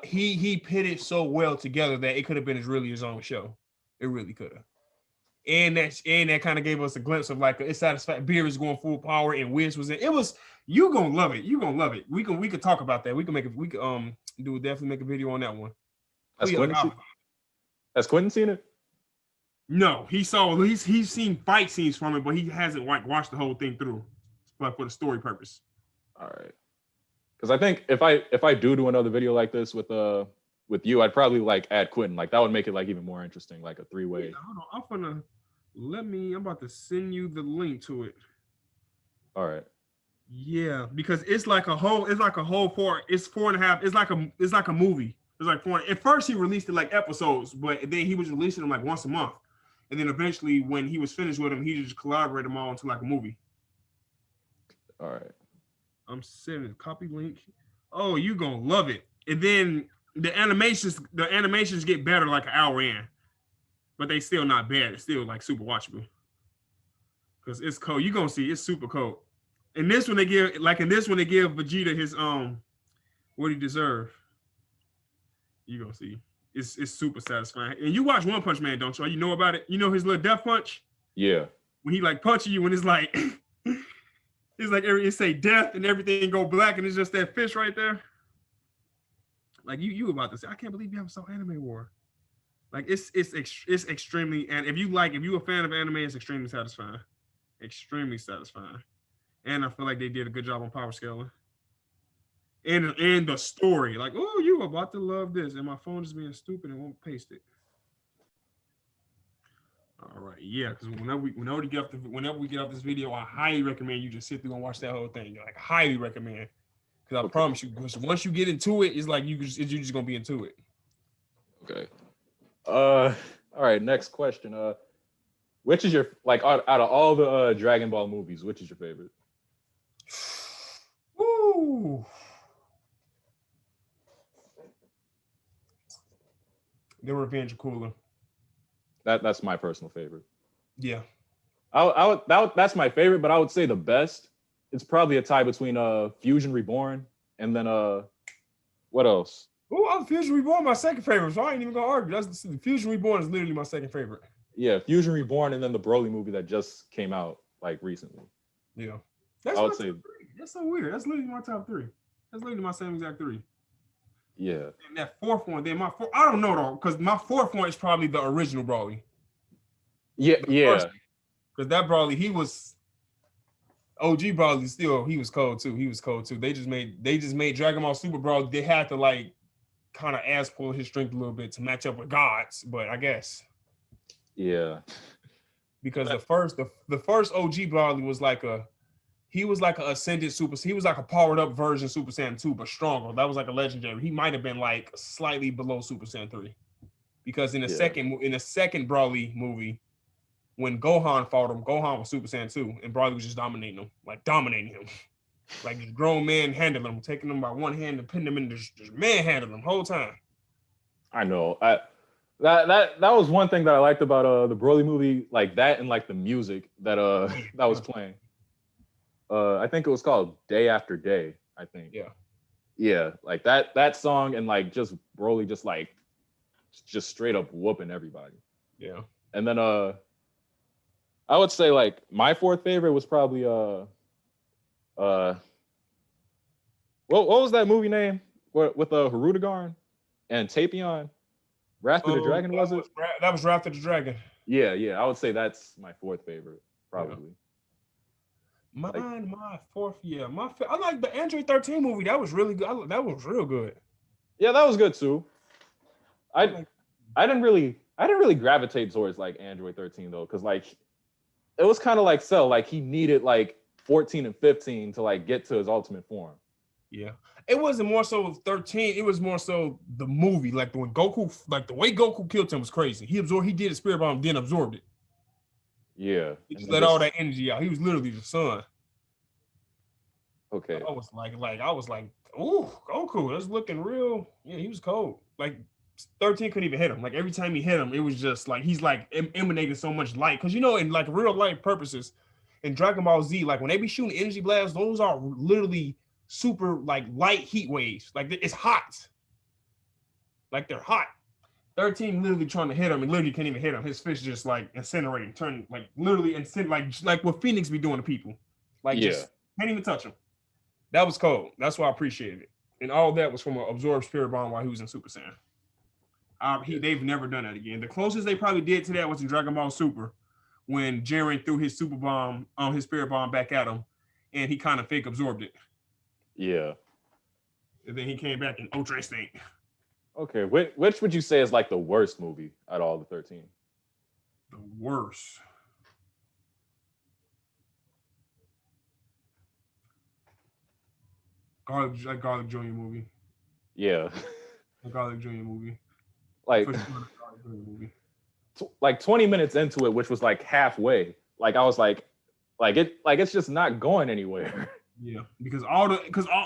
[SPEAKER 2] he pitted so well together that it could have been his own show. It really could have. And that kind of gave us a glimpse of like it's satisfied. Beer is going full power, and Wiz was in. It was you gonna love it. You gonna love it. We could talk about that. We could definitely make a video on that one.
[SPEAKER 3] Has Quentin seen it?
[SPEAKER 2] No, he's seen fight scenes from it, but he hasn't like watched the whole thing through, but for the story purpose.
[SPEAKER 3] All right. Because I think if I do another video like this with you, I'd probably like add Quentin. Like that would make it like even more interesting, like a 3-way.
[SPEAKER 2] Yeah, hold on. I'm about to send you the link to it.
[SPEAKER 3] All right.
[SPEAKER 2] Yeah, because it's like a whole 4.5. It's 4.5. It's like a movie. It's like 4. At first he released it like episodes, but then he was releasing them like once a month. And then eventually when he was finished with them, he just collaborated them all into like a movie.
[SPEAKER 3] All right.
[SPEAKER 2] I'm sending a copy link. Oh, you gonna love it. And then the animations get better like an hour in, but they still not bad. It's still like super watchable. Cause it's cold. You gonna see it's super cold. In this one they give Vegeta his what he deserve. You gonna see. It's super satisfying. And you watch One Punch Man, don't you? You know about it? You know his little death punch?
[SPEAKER 3] Yeah.
[SPEAKER 2] When he like punching you when it's like it's like it say death and everything go black and it's just that fish right there. Like you about to say, I can't believe you haven't saw Anime War. Like it's extremely, and if you a fan of anime, it's extremely satisfying. Extremely satisfying. And I feel like they did a good job on power scaling. And the story, like, oh, you about to love this. And my phone is being stupid and won't paste it. All right, yeah, because whenever we get off this video, I highly recommend you just sit through and watch that whole thing. Like, highly recommend, because I promise you, once you get into it, it's like you're just gonna be into it.
[SPEAKER 3] Okay. All right. Next question. Which is your out of all the Dragon Ball movies? Which is your favorite?
[SPEAKER 2] Ooh. The Revenge of Cooler.
[SPEAKER 3] That's my personal favorite.
[SPEAKER 2] Yeah.
[SPEAKER 3] That's my favorite, but I would say the best. It's probably a tie between Fusion Reborn and then what else?
[SPEAKER 2] Oh, Fusion Reborn, my second favorite. So I ain't even gonna argue. Fusion Reborn is literally my second favorite.
[SPEAKER 3] Yeah, Fusion Reborn, and then the Broly movie that just came out like recently.
[SPEAKER 2] Yeah,
[SPEAKER 3] I would say
[SPEAKER 2] that's so weird. That's literally my top 3. That's literally my same exact 3.
[SPEAKER 3] Yeah.
[SPEAKER 2] And that fourth one, then I don't know though, because my fourth one is probably the original Broly.
[SPEAKER 3] Yeah.
[SPEAKER 2] Because that Broly, he was OG Broly. Still, he was cold too. They just made Dragon Ball Super Broly. They had to like kind of ass pull his strength a little bit to match up with gods, but I guess.
[SPEAKER 3] Yeah.
[SPEAKER 2] Because the first OG Broly was like an ascended super. He was like a powered up version of Super Saiyan 2, but stronger. That was like a legendary. He might have been like slightly below Super Saiyan 3, because in the second Broly movie, when Gohan fought him, Gohan was Super Saiyan 2, and Broly was just dominating him, like this grown man handling him, taking him by one hand and putting him in just manhandling him the whole time.
[SPEAKER 3] I know. That was one thing that I liked about the Broly movie, like that and like the music that that was playing. I think it was called Day After Day, I think.
[SPEAKER 2] Yeah.
[SPEAKER 3] Yeah, like that song and like just Broly just straight up whooping everybody.
[SPEAKER 2] Yeah.
[SPEAKER 3] And then I would say like my fourth favorite was probably what was that movie name with Hirudegarn and Tapion? Wrath of the Dragon, was it?
[SPEAKER 2] That was Wrath of the Dragon.
[SPEAKER 3] Yeah. I would say that's my fourth favorite, probably.
[SPEAKER 2] My fourth, I like the Android 13 movie. That was really good. That was real good.
[SPEAKER 3] Yeah, that was good too. I didn't really gravitate towards like Android 13 though, because like it was kind of like Cell, like he needed like 14 and 15 to like get to his ultimate form.
[SPEAKER 2] Yeah. It wasn't more so 13, it was more so the movie. Like when Goku, like the way Goku killed him was crazy. He did a spirit bomb, then absorbed it.
[SPEAKER 3] Yeah.
[SPEAKER 2] He just let all that energy out. He was literally the sun.
[SPEAKER 3] Okay.
[SPEAKER 2] I was like, ooh, Goku, that's looking real. Yeah, he was cold. Like 13 couldn't even hit him. Like every time he hit him, it was just like he's like emanating so much light. Because in like real life purposes, in Dragon Ball Z, like when they be shooting energy blasts, those are literally super like light heat waves. Like it's hot. Like they're hot. 13 literally trying to hit him and literally can't even hit him. His fist just like incinerating, turn like literally like what Phoenix be doing to people. Like just can't even touch him. That was cold. That's why I appreciated it. And all that was from an absorbed spirit bomb while he was in Super Saiyan. They've never done that again. The closest they probably did to that was in Dragon Ball Super, when Jiren threw his super bomb his spirit bomb back at him, and he kind of fake absorbed it.
[SPEAKER 3] Yeah.
[SPEAKER 2] And then he came back in Ultra Instinct.
[SPEAKER 3] Okay, which would you say is like the worst movie out of all the 13?
[SPEAKER 2] The worst. Garlic Jr. movie.
[SPEAKER 3] Yeah.
[SPEAKER 2] The Garlic Jr. movie.
[SPEAKER 3] Like,
[SPEAKER 2] For sure, Garlic Jr. movie.
[SPEAKER 3] Like 20 minutes into it, which was like halfway, like I was like it's just not going anywhere.
[SPEAKER 2] Yeah, because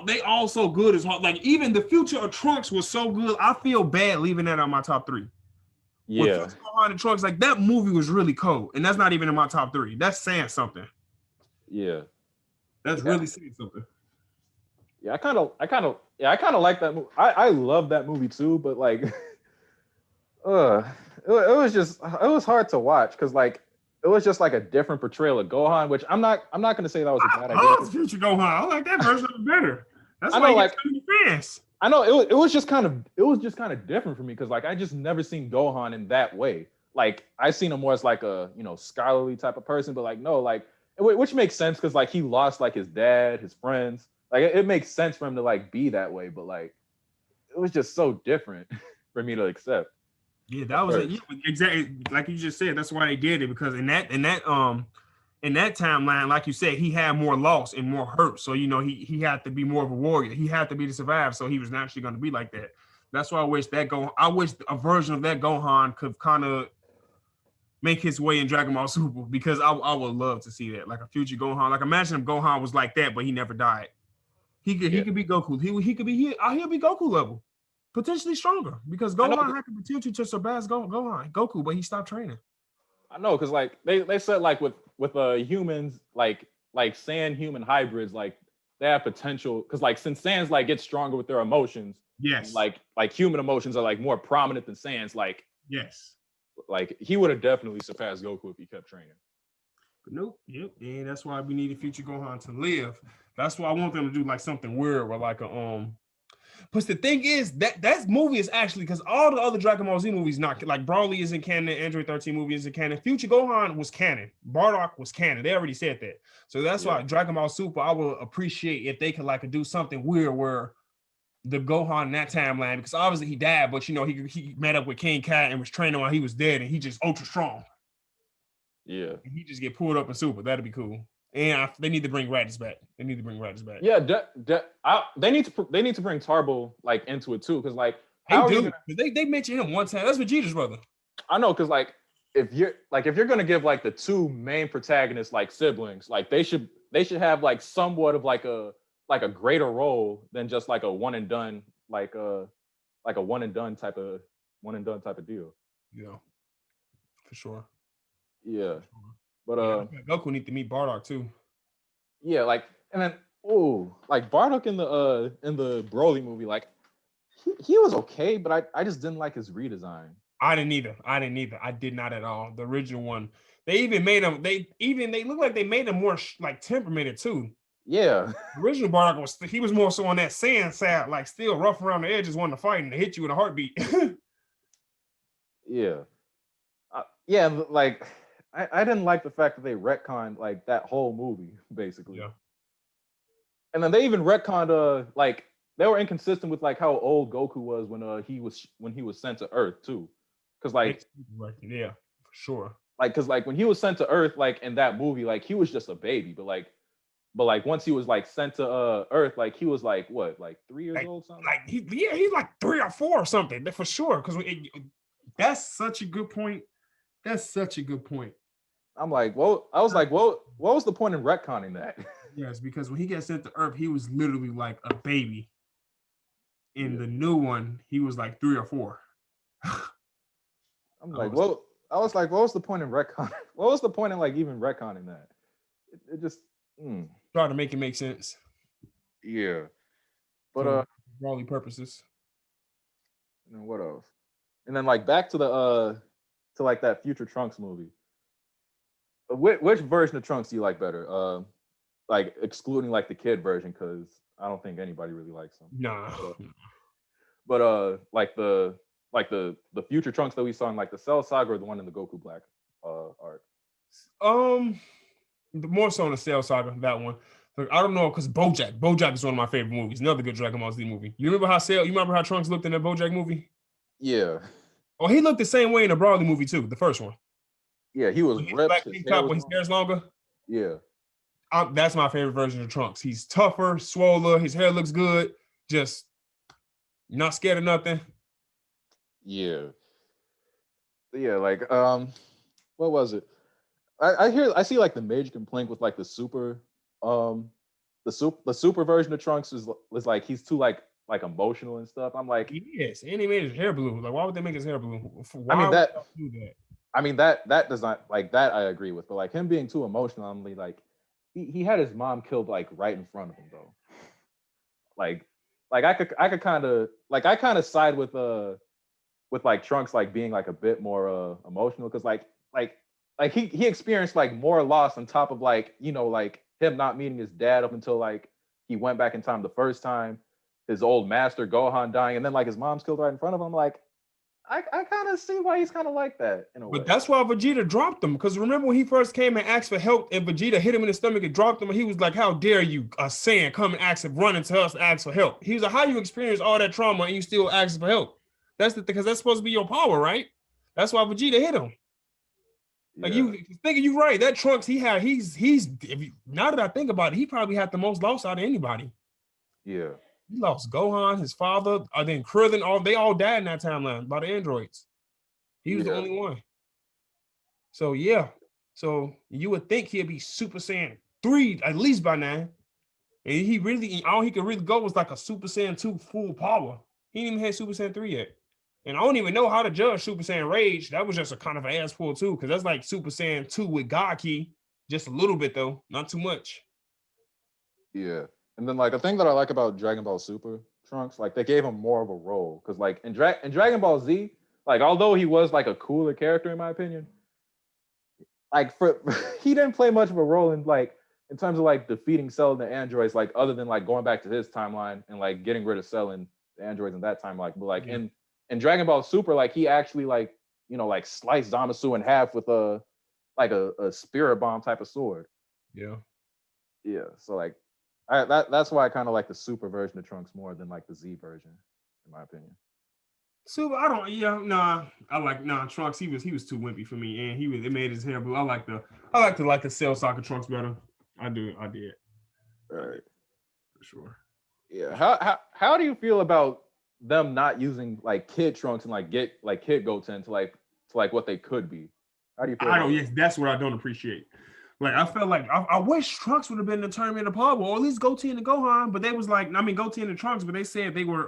[SPEAKER 2] they all so good as like even the future of Trunks was so good. I feel bad leaving that on my top 3.
[SPEAKER 3] Yeah.
[SPEAKER 2] With behind the Trunks, like that movie was really cold, and that's not even in my top 3. That's saying something.
[SPEAKER 3] Yeah.
[SPEAKER 2] That's really saying something.
[SPEAKER 3] Yeah, I kind of like that movie. I love that movie too, but like, it was hard to watch because like it was just like a different portrayal of Gohan, which I'm not gonna say that was a bad idea.
[SPEAKER 2] I love future Gohan. I like that version better. That's why like fans.
[SPEAKER 3] I know it was just kind of different for me because like I just never seen Gohan in that way. Like I seen him more as like a scholarly type of person, but like no, like which makes sense because like he lost like his dad, his friends. Like it makes sense for him to like be that way, but like it was just so different for me to accept.
[SPEAKER 2] Yeah, that was exactly like you just said. That's why they did it, because in that timeline, like you said, he had more loss and more hurt. So he had to be more of a warrior. He had to be to survive. So he was naturally going to be like that. That's why I wish a version of that Gohan could kind of make his way in Dragon Ball Super, because I would love to see that, like a future Gohan. Like imagine if Gohan was like that, but he never died. He could be Goku. He'll be Goku level, potentially stronger, because Gohan had the potential to surpass Goku, but he stopped training.
[SPEAKER 3] I know, because like they said like with humans, like Saiyan human hybrids, like they have potential, because like since Saiyans like get stronger with their emotions,
[SPEAKER 2] yes,
[SPEAKER 3] like human emotions are like more prominent than Saiyans, like
[SPEAKER 2] yes,
[SPEAKER 3] like he would have dedefinitely surpassed Goku if he kept training.
[SPEAKER 2] But nope, and that's why we need a future Gohan to live. That's why I want them to do like something weird, or like a But the thing is that movie is actually, because all the other Dragon Ball Z movies not like Broly isn't canon, Android 13 movie isn't canon, Future Gohan was canon, Bardock was canon. They already said that. So that's why Dragon Ball Super, I will appreciate if they could like do something weird where the Gohan in that timeline, because obviously he died, but he met up with King Kai and was training while he was dead, and he just ultra strong.
[SPEAKER 3] Yeah,
[SPEAKER 2] and he just get pulled up in Super. That'd be cool. And they need to bring Raditz back.
[SPEAKER 3] Yeah, they need to bring Tarbo like into it too, because like
[SPEAKER 2] they mentioned him one time. That's Vegeta's brother.
[SPEAKER 3] I know, because like if you're gonna give like the two main protagonists like siblings, like they should have like somewhat of like a greater role than just like a one and done type of deal.
[SPEAKER 2] Yeah, for sure.
[SPEAKER 3] Yeah. But
[SPEAKER 2] Yeah, I think Goku need to meet Bardock too.
[SPEAKER 3] yeah, like and then like Bardock in the Broly movie, like he was okay, but I just didn't like his redesign.
[SPEAKER 2] I didn't either. I did not at all. The original one. They even made him. They look like they made him more like temperamented too.
[SPEAKER 3] Yeah.
[SPEAKER 2] The original Bardock was more so on that sand side, like still rough around the edges, wanting to fight and to hit you with a heartbeat.
[SPEAKER 3] Yeah. Yeah, like I didn't like the fact that they retconned like that whole movie, basically.
[SPEAKER 2] Yeah.
[SPEAKER 3] And then they even retconned like they were inconsistent with like how old Goku was when he was sent to Earth too. Cause like
[SPEAKER 2] yeah, for sure.
[SPEAKER 3] like because like when he was sent to Earth, like in that movie, like he was just a baby, but once he was like sent to Earth, like he was like what, like 3 years old, something?
[SPEAKER 2] Like he's like 3 or 4 or something, for sure. Because that's such a good point. That's such a good point.
[SPEAKER 3] I'm like, well, I was like, well, what was the point in retconning that?
[SPEAKER 2] Yes, because when he gets sent to Earth, he was literally like a baby. In the new one, he was like 3 or 4.
[SPEAKER 3] I'm like, well, I was like, what was the point in retconning? What was the point in like even retconning that? It just
[SPEAKER 2] try to make it make sense.
[SPEAKER 3] Yeah, but
[SPEAKER 2] for all purposes.
[SPEAKER 3] And then what else? And then like back to the to like that Future Trunks movie. Which version of Trunks do you like better? Like excluding like the kid version, because I don't think anybody really likes him.
[SPEAKER 2] Nah.
[SPEAKER 3] But like the Future Trunks that we saw in like the Cell Saga, or the one in the Goku Black arc?
[SPEAKER 2] More so in the Cell Saga, that one. Like, I don't know, because BoJack is one of my favorite movies. Another good Dragon Ball Z movie. You remember how Trunks looked in that BoJack movie?
[SPEAKER 3] Yeah.
[SPEAKER 2] Oh, he looked the same way in the Broly movie too, the first one.
[SPEAKER 3] Yeah, he was ripped.
[SPEAKER 2] His hair's longer.
[SPEAKER 3] Yeah.
[SPEAKER 2] That's my favorite version of Trunks. He's tougher, swoller, his hair looks good, just not scared of nothing.
[SPEAKER 3] Yeah. Yeah, like what was it? I see like the major complaint with like the super version of Trunks was like he's too like emotional and stuff. I'm like,
[SPEAKER 2] yes, and he made his hair blue. Like, why would they make his hair blue?
[SPEAKER 3] Why would they do that? I mean that does not, like, that I agree with, but like him being too emotional, I'm like he had his mom killed like right in front of him though. Like I could kind of side with like Trunks like being like a bit more emotional, because like he experienced like more loss on top of like, you know, like him not meeting his dad up until like he went back in time the first time, his old master Gohan dying, and then like his mom's killed right in front of him. Like I kind of see why he's kind of like that in a way.
[SPEAKER 2] But that's why Vegeta dropped him, because remember when he first came and asked for help and Vegeta hit him in the stomach and dropped him, and he was like, how dare you, a Saiyan, come and ask and run into us to ask for help. He was like, how you experience all that trauma and you still ask for help? That's because that's supposed to be your power, right? That's why Vegeta hit him. Like, you thinking, you're right. That Trunks now that I think about it, he probably had the most loss out of anybody.
[SPEAKER 3] Yeah.
[SPEAKER 2] He lost Gohan, his father, then Krillin, they all died in that timeline by the androids. He was the only one. So yeah. So you would think he'd be Super Saiyan 3 at least by now. And all he could really go was like a Super Saiyan 2 full power. He didn't even have Super Saiyan 3 yet. And I don't even know how to judge Super Saiyan Rage. That was just a kind of an ass pull too, because that's like Super Saiyan 2 with God Ki. Just a little bit though, not too much.
[SPEAKER 3] Yeah. And then like a thing that I like about Dragon Ball Super Trunks, like they gave him more of a role. Because like in Dragon Ball Z, like although he was like a cooler character in my opinion, like he didn't play much of a role in terms of like defeating Cell and the androids, like other than like going back to his timeline and like getting rid of Cell and the androids in that time. Like, but like in Dragon Ball Super, like he actually like, you know, like sliced Zamasu in half with a spirit bomb type of sword.
[SPEAKER 2] Yeah.
[SPEAKER 3] Yeah. So like that's why I kind of like the Super version of Trunks more than like the Z version, in my opinion.
[SPEAKER 2] Super, Trunks, he was too wimpy for me, and it made his hair blue. I like the Cell Saga Trunks better. I did.
[SPEAKER 3] All right.
[SPEAKER 2] For sure.
[SPEAKER 3] Yeah. How do you feel about them not using like Kid Trunks and like get like Kid Goten to like what they could be? How do you feel?
[SPEAKER 2] Yes, that's what I don't appreciate. Like I felt like I wish Trunks would have been in the tournament of power, or at least Goten and Gohan. But they was like, I mean, Goten and Trunks, but they said they were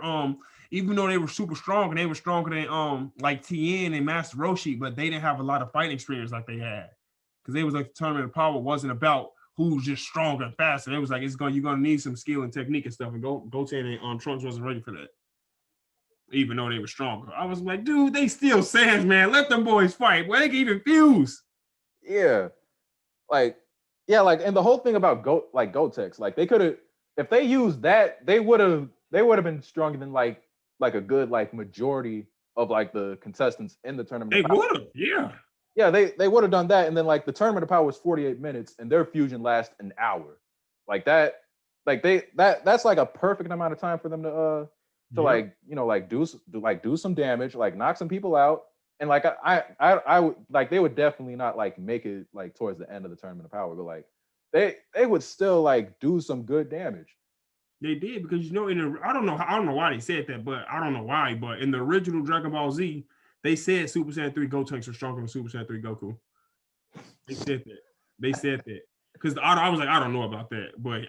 [SPEAKER 2] even though they were super strong and they were stronger than like Tien and Master Roshi, but they didn't have a lot of fighting experience like they had. Because they was like the tournament of power wasn't about who's just stronger and faster. It was like you're gonna need some skill and technique and stuff. And Goten and Trunks wasn't ready for that. Even though they were stronger. I was like, dude, they still Saiyans, man. Let them boys fight. Boy, they can even fuse.
[SPEAKER 3] Yeah. Like, and the whole thing about Gotex, like they could have, if they used that, they would have been stronger than like a good like majority of like the contestants in the tournament.
[SPEAKER 2] They would have, yeah.
[SPEAKER 3] Yeah, they would have done that, and then like the tournament of power was 48 minutes, and their fusion lasts an hour. Like that, that's like a perfect amount of time for them to like do some damage, like knock some people out. And like I would like they would definitely not like make it like towards the end of the tournament of power, but like they would still like do some good damage.
[SPEAKER 2] They did because I don't know why they said that, but I don't know why. But in the original Dragon Ball Z, they said Super Saiyan 3 Gotenks are stronger than Super Saiyan 3 Goku. They said that because I was like, I don't know about that, but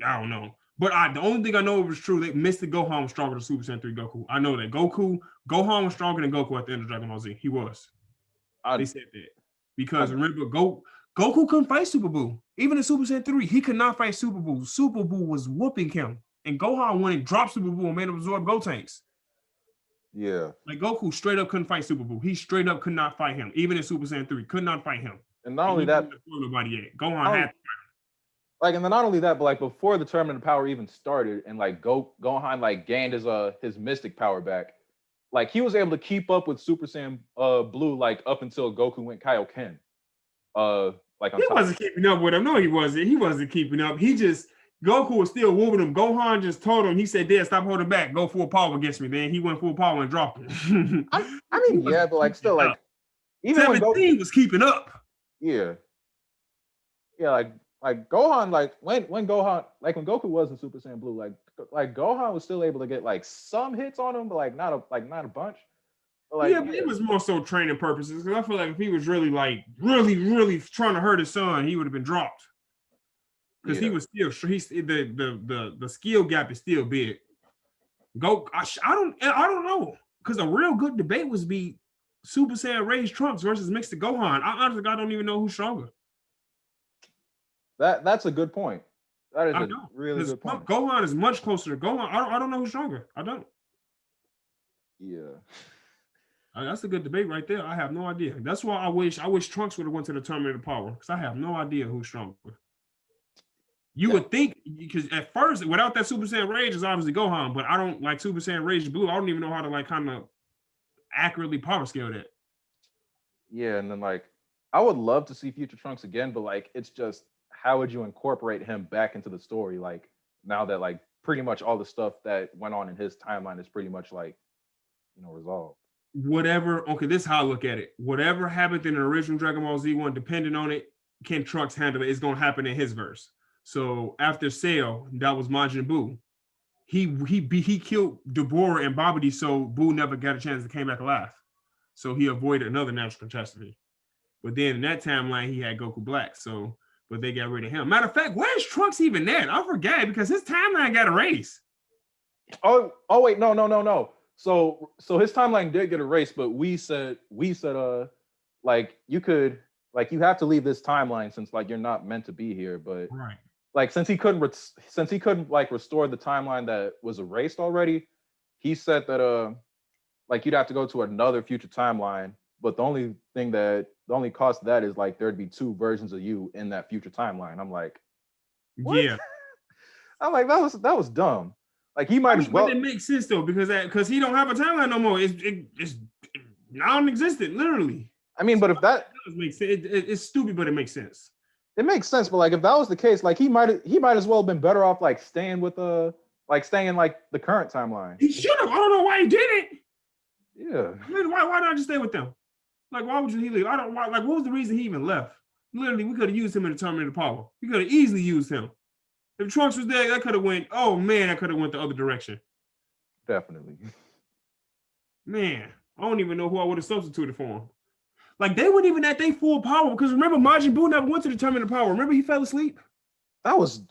[SPEAKER 2] I don't know. But the only thing I know was true. That Mystic Gohan was stronger than Super Saiyan 3 Goku. I know that Gohan was stronger than Goku at the end of Dragon Ball Z. He was. They said that because remember, Goku couldn't fight Super Buu. Even in Super Saiyan 3, he could not fight Super Buu. Super Buu was whooping him, and Gohan went and dropped Super Buu and made him absorb Gotenks.
[SPEAKER 3] Yeah,
[SPEAKER 2] like Goku straight up couldn't fight Super Buu. He straight up could not fight him. Even in Super Saiyan 3, could not fight him.
[SPEAKER 3] And not only that,
[SPEAKER 2] nobody yet. Gohan had.
[SPEAKER 3] Like, and then not only that, but like before the tournament of power even started, and like Gohan like gained his mystic power back, like he was able to keep up with Super Saiyan Blue like up until Goku went Kaioken. Like
[SPEAKER 2] he wasn't keeping up with him. No, he wasn't. He wasn't keeping up. Goku was still whooping him. Gohan just told him, he said, Dad, stop holding back. Go full power against me. Then he went full power and dropped him.
[SPEAKER 3] I mean, yeah, but like still like even
[SPEAKER 2] 17
[SPEAKER 3] when Goku
[SPEAKER 2] was keeping up.
[SPEAKER 3] Yeah. Yeah, like Gohan, like when Goku was in Super Saiyan Blue, like Gohan was still able to get like some hits on him, but like not a bunch. But
[SPEAKER 2] But it was more so training purposes. Because I feel like if he was really trying to hurt his son, he would have been dropped. Because he was still the skill gap is still big. I don't know. Because a real good debate was be Super Saiyan Rage Trunks versus Mixed Gohan. I honestly don't even know who's stronger.
[SPEAKER 3] That's a good point. That is a really good point.
[SPEAKER 2] Gohan is much closer to Gohan. I don't know who's stronger. I don't.
[SPEAKER 3] Yeah.
[SPEAKER 2] That's a good debate right there. I have no idea. That's why I wish Trunks would have went to the tournament of power, because I have no idea who's stronger. You would think, because at first, without that Super Saiyan Rage, is obviously Gohan, but I don't like Super Saiyan Rage Blue. I don't even know how to like kind of accurately power scale that.
[SPEAKER 3] Yeah, and then like I would love to see Future Trunks again, but like it's just how would you incorporate him back into the story? Like now that like pretty much all the stuff that went on in his timeline is pretty much like resolved.
[SPEAKER 2] This is how I look at it. Whatever happened in the original Dragon Ball Z1, depending on it, can Trunks handle it? It's gonna happen in his verse. So after Cell, that was Majin Buu. He killed Deborah and Babidi, so Buu never got a chance to came back alive. So he avoided another natural catastrophe. But then in that timeline, he had Goku Black. But they got rid of him. Matter of fact, where's Trunks even at? I forgot because his timeline got erased.
[SPEAKER 3] Oh wait, no. So his timeline did get erased, but we said like you have to leave this timeline since like you're not meant to be here. But
[SPEAKER 2] right.
[SPEAKER 3] Like since he couldn't like restore the timeline that was erased already, he said that like you'd have to go to another future timeline. But the only cost of that is like there'd be two versions of you in that future timeline. I'm like, what?
[SPEAKER 2] Yeah.
[SPEAKER 3] I'm like, that was dumb. Like he might as well.
[SPEAKER 2] But it makes sense though, because he don't have a timeline no more. It's non-existent, literally.
[SPEAKER 3] I mean, but if that
[SPEAKER 2] does make sense, it's stupid, but it makes sense.
[SPEAKER 3] It makes sense, but like if that was the case, like he might as well have been better off like staying in the current timeline.
[SPEAKER 2] He should have. I don't know why he did it.
[SPEAKER 3] Yeah.
[SPEAKER 2] Why not just stay with them? Like, why would he leave? What was the reason he even left? Literally, we could have used him in the tournament of power. We could have easily used him. If Trunks was there, that could have went, that could have went the other direction.
[SPEAKER 3] Definitely.
[SPEAKER 2] Man, I don't even know who I would have substituted for him. Like they weren't even at their full power because remember Majin Buu never went to the tournament of power. Remember he fell asleep.
[SPEAKER 3] That was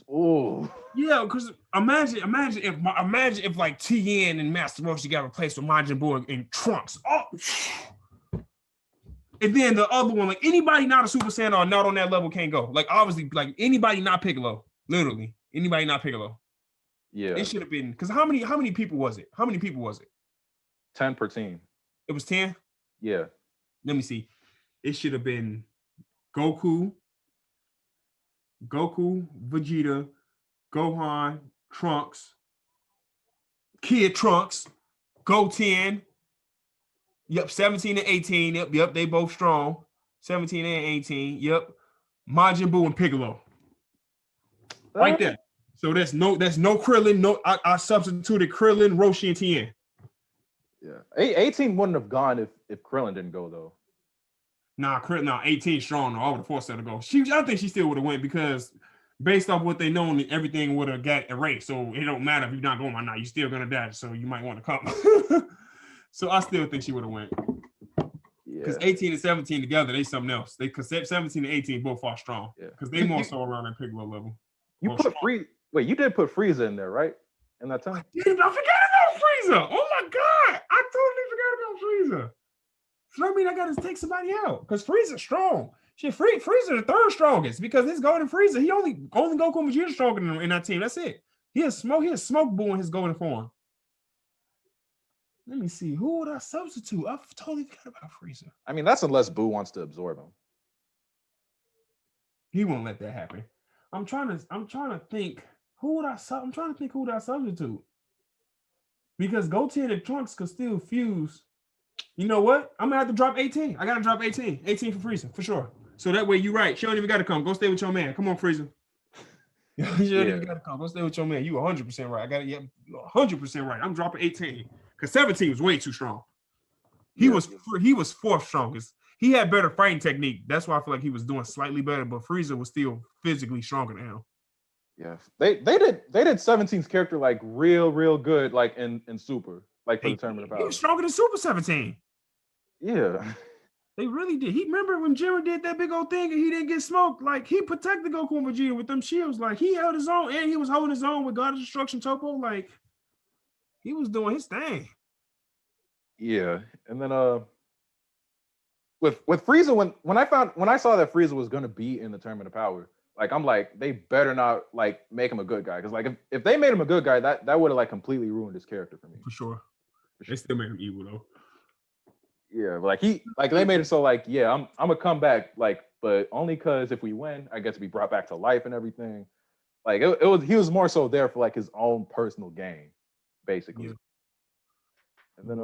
[SPEAKER 2] Yeah, because imagine if like Tien and Master Roshi got replaced with Majin Buu and Trunks. Oh, and then the other one, like anybody not a Super Saiyan or not on that level can't go. Like obviously, like anybody not Piccolo, literally anybody not Piccolo.
[SPEAKER 3] Yeah.
[SPEAKER 2] It should have been because how many people was it? How many people was it?
[SPEAKER 3] 10 per team.
[SPEAKER 2] It was 10.
[SPEAKER 3] Yeah.
[SPEAKER 2] Let me see. It should have been Goku, Vegeta, Gohan, Trunks, Kid Trunks, Goten. Yep, 17 and 18. Yep, they both strong. 17 and 18. Yep. Majin Buu and Piccolo. Right there. So there's no Krillin. No, I substituted Krillin, Roshi, and Tien.
[SPEAKER 3] Yeah. 18 wouldn't have gone if Krillin didn't go though.
[SPEAKER 2] Nah, 18 strong though. I would have forced her to go. I think she still would have went because based off what they know, everything would have got erased. So it don't matter if you're not going or not. You're still gonna die. So you might want to come. So I still think she would have went. Because 18 and 17 together, they something else. Because 17 and 18 both far strong. Yeah. Because they more so around that Piccolo level.
[SPEAKER 3] You put Wait, you did put Frieza in there, right? In that time?
[SPEAKER 2] I forgot about Frieza. Oh my god. I totally forgot about Frieza. So that means I gotta take somebody out. Because Frieza's strong. Shit, Frieza the third strongest because his golden Frieza, he only Goku and Vegeta stronger than him in that team. That's it. He has smoke Buu in his golden form. Let me see. Who would I substitute? I totally forgot about Frieza.
[SPEAKER 3] I mean, that's unless Buu wants to absorb him.
[SPEAKER 2] He won't let that happen. I'm trying to think. Who would I substitute? Because Goten and Trunks could still fuse. You know what? I'm gonna have to drop 18. I gotta drop 18. 18 for Frieza, for sure. So that way you're right. She don't even gotta come. Go stay with your man. Come on, Frieza. You don't even gotta come. Go stay with your man. You 100% right. I got it. 100% right. I'm dropping 18. Because 17 was way too strong. He was fourth strongest. He had better fighting technique. That's why I feel like he was doing slightly better, but Frieza was still physically stronger than him.
[SPEAKER 3] Yeah. They did 17's character like real good, like in Super, like for the tournament of power.
[SPEAKER 2] He was stronger than Super 17.
[SPEAKER 3] Yeah.
[SPEAKER 2] They really did. He remember when Jiren did that big old thing and he didn't get smoked. Like he protected Goku and Vegeta with them shields. Like he held his own and he was holding his own with God of Destruction Topo. Like he was doing his thing.
[SPEAKER 3] Yeah. And then with Frieza, when I saw that Frieza was gonna be in the tournament of power, like I'm like, they better not like make him a good guy. Because like if they made him a good guy, that would have like completely ruined his character for me.
[SPEAKER 2] For sure. They still made him evil though.
[SPEAKER 3] Yeah, like they made it so like, yeah, I'm gonna come back, like, but only because if we win, I get to be brought back to life and everything. Like he was more so there for like his own personal gain, basically. Yeah. And then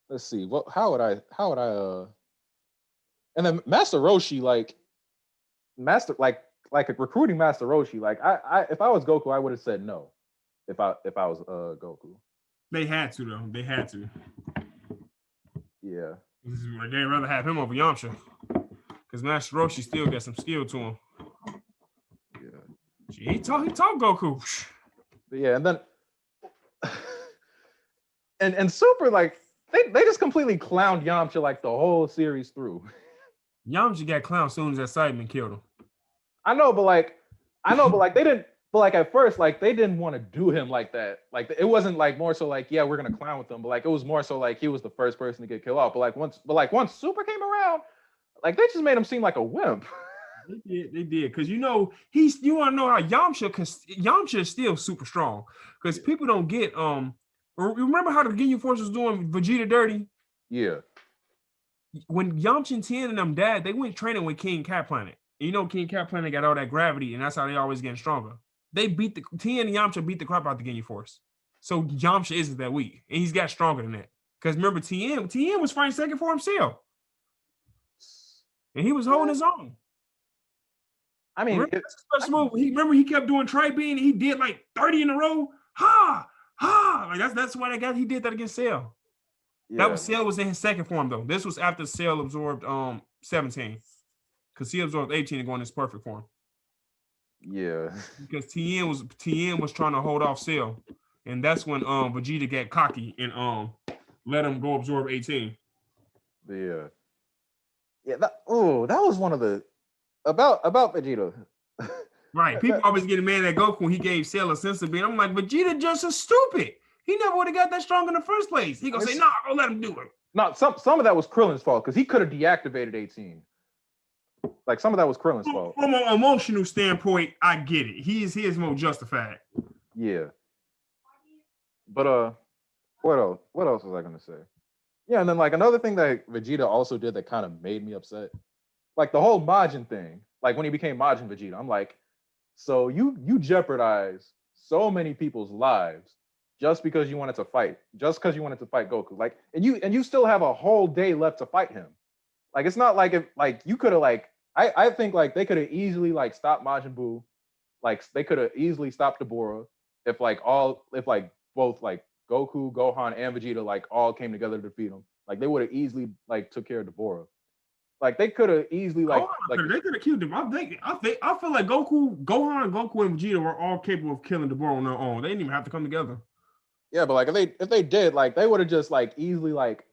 [SPEAKER 3] let's see, how would I and then Master Roshi, like recruiting Master Roshi, like I if I was Goku, I would have said no. If I was Goku.
[SPEAKER 2] They had to though. They had to.
[SPEAKER 3] Yeah.
[SPEAKER 2] They'd rather have him over Yamcha. Because Master Roshi still got some skill to him.
[SPEAKER 3] Yeah.
[SPEAKER 2] Gee, he taught Goku.
[SPEAKER 3] But yeah, and then and Super, like, they just completely clowned Yamcha like the whole series through.
[SPEAKER 2] Yamcha got clowned as soon as that Cyberman killed him.
[SPEAKER 3] I know, but they didn't. But like at first, like they didn't want to do him like that. Like it wasn't like more so like, yeah, we're gonna clown with him. But like it was more so like he was the first person to get killed off. But once Super came around, like they just made him seem like a wimp.
[SPEAKER 2] They did. Cause you want to know how Yamcha is still super strong. Cause people don't get remember how the Ginyu Force was doing Vegeta dirty?
[SPEAKER 3] Yeah.
[SPEAKER 2] When Yamcha and Tien and them died, they went training with King Cat Planet. And King Cat Planet got all that gravity, and that's how they always getting stronger. Tien and Yamcha beat the crap out the Ginyu Force. So Yamcha isn't that weak. And he's got stronger than that. Because remember, Tien was fighting second for himself. And he was holding his own.
[SPEAKER 3] I mean,
[SPEAKER 2] remember he kept doing tri-beam and he did like 30 in a row. Like that's why he did that against Cell. Yeah. Cell was in his second form though. This was after Cell absorbed 17. Because he absorbed 18 and going in his perfect form.
[SPEAKER 3] Yeah.
[SPEAKER 2] Because Tien was trying to hold off Cell. And that's when Vegeta got cocky and let him go absorb 18.
[SPEAKER 3] Yeah. That was one of the about Vegeta.
[SPEAKER 2] Right. People always get mad at Goku when he gave Cell a sense of being. I'm like, Vegeta just is stupid. He never would have got that strong in the first place. He gonna say, nah, I'll let him do it.
[SPEAKER 3] No, some of that was Krillin's fault because he could have deactivated 18. Like some of that was Krillin's fault.
[SPEAKER 2] From an emotional standpoint, I get it. He is more justified.
[SPEAKER 3] Yeah. But what else? What else was I gonna say? Yeah, and then like another thing that Vegeta also did that kind of made me upset, like the whole Majin thing. Like when he became Majin Vegeta, I'm like, so you jeopardize so many people's lives just because you wanted to fight, Goku. Like, and you still have a whole day left to fight him. Like it's not like if like you could have like I think like they could have easily like stopped Majin Buu, like they could have easily stopped Dabura if both like Goku, Gohan, and Vegeta like all came together to defeat him. Like they would have easily like took care of Dabura. Like they could have easily like
[SPEAKER 2] they could have killed him. I feel like Gohan, Goku, and Vegeta were all capable of killing Dabura on their own. They didn't even have to come together.
[SPEAKER 3] Yeah, but like if they did, like they would have just like easily like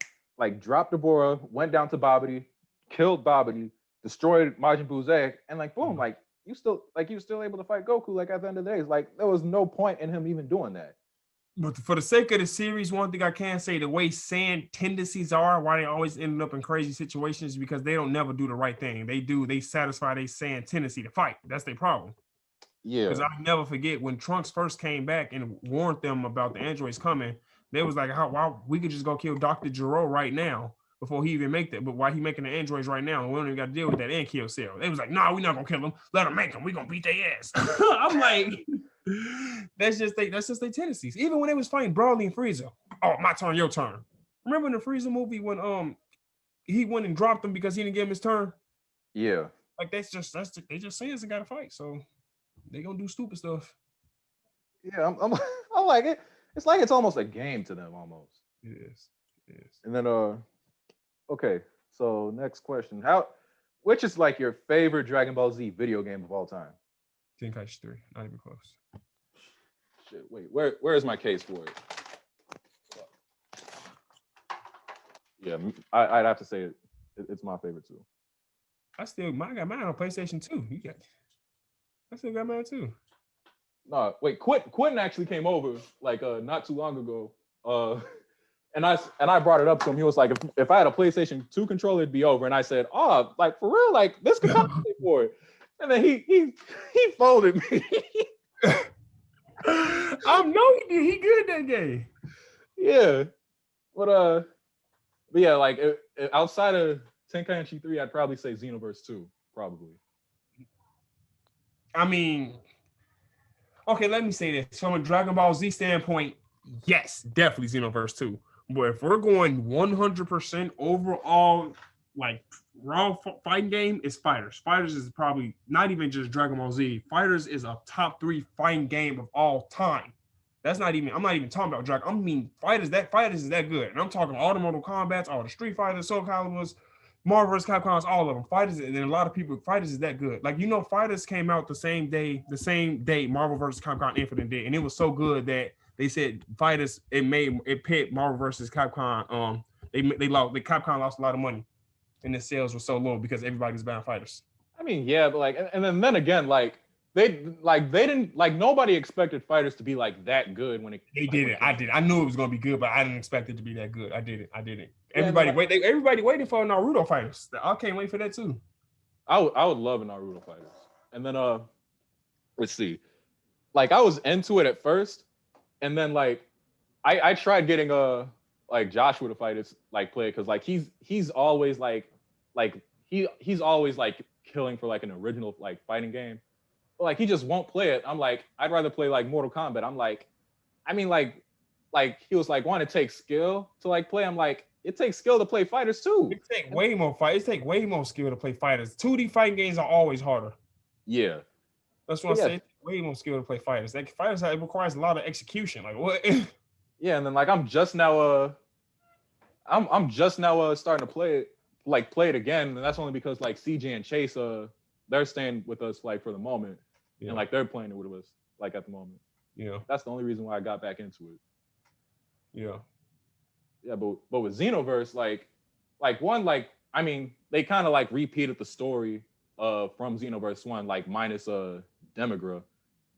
[SPEAKER 3] dropped Dabura, went down to Babidi, killed Babidi, destroyed Majin Buu's egg, and like boom, like you still able to fight Goku. Like at the end of the day, it's like there was no point in him even doing that.
[SPEAKER 2] But for the sake of the series, one thing I can say, the way Saiyan tendencies are, why they always ended up in crazy situations, because they don't never do the right thing. They satisfy their Saiyan tendency to fight. That's their problem.
[SPEAKER 3] Yeah.
[SPEAKER 2] Because I'll never forget when Trunks first came back and warned them about the androids coming, they was like, why we could just go kill Dr. Gero right now before he even make that. But why he making the androids right now? We don't even got to deal with that and kill Cell. They was like, nah, we're not gonna kill them. Let them make them. We're gonna beat their ass. I'm like, that's just their tendencies. Even when they was fighting Broly and Frieza. Oh, my turn, your turn. Remember in the Frieza movie when he went and dropped him because he didn't give him his turn?
[SPEAKER 3] Yeah.
[SPEAKER 2] Like they just Saiyans and gotta fight. So they gonna do stupid stuff.
[SPEAKER 3] Yeah, I like it. It's like it's almost a game to them almost.
[SPEAKER 2] It is.
[SPEAKER 3] And then okay, so next question. Which is like your favorite Dragon Ball Z video game of all time?
[SPEAKER 2] Tenkaichi 3, not even close.
[SPEAKER 3] Shit, wait, where is my case for it? Yeah, I'd have to say it's my favorite too.
[SPEAKER 2] I got mine on PlayStation 2. I still got mine too.
[SPEAKER 3] No, wait, Quentin actually came over like not too long ago. And I brought it up to him. He was like, if I had a PlayStation 2 controller, it'd be over. And I said, oh, like for real, like this could compensate for it. And then he folded me.
[SPEAKER 2] I know he did. He good that game.
[SPEAKER 3] Yeah, but yeah, like outside of Tenkaichi 3, I'd probably say Xenoverse 2, probably.
[SPEAKER 2] I mean, okay, let me say this. From a Dragon Ball Z standpoint, yes, definitely Xenoverse 2. But if we're going 100% overall, like raw fighting game, it's Fighters. Fighters is probably not even just Dragon Ball Z. Fighters is a top 3 fighting game of all time. I'm not even talking about Dragon. I mean, Fighters is that good. And I'm talking all the Mortal Kombats, all the Street Fighters, Soul Caliburs, Marvel vs. Capcom, all of them. Fighters, and a lot of people, Fighters is that good. Like, Fighters came out the same day Marvel vs. Capcom Infinite did. And it was so good that they said Fighters, it pit Marvel vs. Capcom. Capcom lost a lot of money. And the sales were so low because everybody was buying Fighters.
[SPEAKER 3] I mean, yeah, but like, and then again, like, they didn't, like, nobody expected Fighters to be like that good when
[SPEAKER 2] they did it. I did. I knew it was gonna be good, but I didn't expect it to be that good. I did it.
[SPEAKER 3] Yeah,
[SPEAKER 2] Everybody waiting for Naruto Fighters. I can't wait for that too.
[SPEAKER 3] I would love a Naruto Fighters. And then let's see. Like I was into it at first, and then like I tried getting like Joshua to fight us, like play it, because like he's always he's always like killing for like an original like fighting game. But like he just won't play it. I'm like, I'd rather play like Mortal Kombat. I'm like, I mean like he was like, want to take skill to like play. I'm like, it takes skill to play Fighters too.
[SPEAKER 2] It take way more skill to play Fighters. 2D fighting games are always harder.
[SPEAKER 3] Yeah.
[SPEAKER 2] That's what I say. Way more skill to play Fighters. Like Fighters, it requires a lot of execution. Like what?
[SPEAKER 3] Yeah, and then like I'm just now starting to play it again, and that's only because like CJ and Chase they're staying with us like for the moment, and like they're playing it with us like at the moment.
[SPEAKER 2] Yeah,
[SPEAKER 3] that's the only reason why I got back into it.
[SPEAKER 2] Yeah,
[SPEAKER 3] but with Xenoverse, like like one, like I mean, they kind of like repeated the story from Xenoverse 1, like minus Demigra,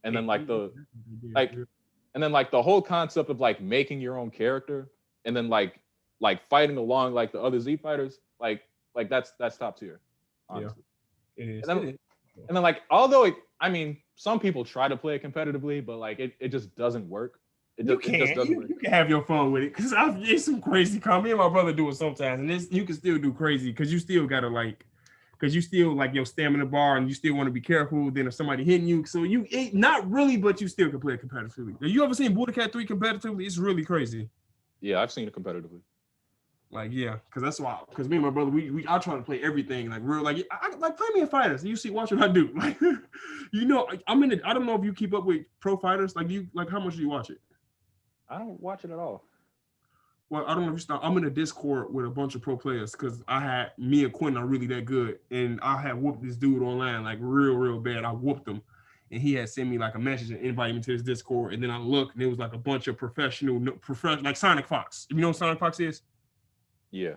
[SPEAKER 3] and then like and then like the whole concept of like making your own character and then like fighting along like the other Z fighters, like that's top tier, honestly.
[SPEAKER 2] Yeah.
[SPEAKER 3] And then like although I mean, some people try to play it competitively, but like it just doesn't work. It just doesn't work.
[SPEAKER 2] You can have your fun with it because it's some crazy. Me and my brother do it sometimes, and you can still do crazy because you still gotta because you still like your stamina bar, and you still want to be careful. Then if somebody hitting you, so you not really, but you still can play it competitively. Have you ever seen Budokai 3 competitively? It's really crazy.
[SPEAKER 3] Yeah, I've seen it competitively.
[SPEAKER 2] Like because that's why. Because me and my brother, I try to play everything like real. Like I like play me in fighters. And you see, watch what I do. Like I'm in. I don't know if you keep up with pro fighters. Like how much do you watch it?
[SPEAKER 3] I don't watch it at all.
[SPEAKER 2] Well, I don't know if you start. I'm in a Discord with a bunch of pro players because me and Quentin are really that good, and I had whooped this dude online like real bad. I whooped him, and he had sent me like a message and invited me to his Discord, and then I looked and it was like a bunch of professional like Sonic Fox. You know what Sonic Fox is?
[SPEAKER 3] Yeah.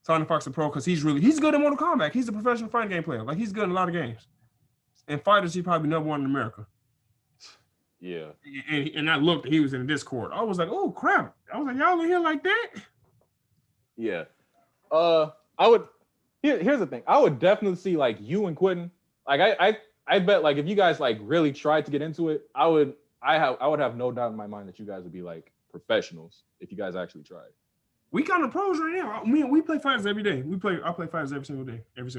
[SPEAKER 2] Sonic Fox is a pro because he's good at Mortal Kombat. He's a professional fighting game player. Like he's good in a lot of games. And fighters, he's probably number one in America.
[SPEAKER 3] Yeah.
[SPEAKER 2] And I looked, he was in the Discord. I was like, oh crap. I was like, y'all in here like that?
[SPEAKER 3] Yeah. I would here's the thing. I would definitely see like you and Quentin. Like I bet like if you guys like really tried to get into it, I would have no doubt in my mind that you guys would be like professionals if you guys actually tried.
[SPEAKER 2] We kind of pros right now. We play fighters every day. I play fighters every single day.
[SPEAKER 3] Every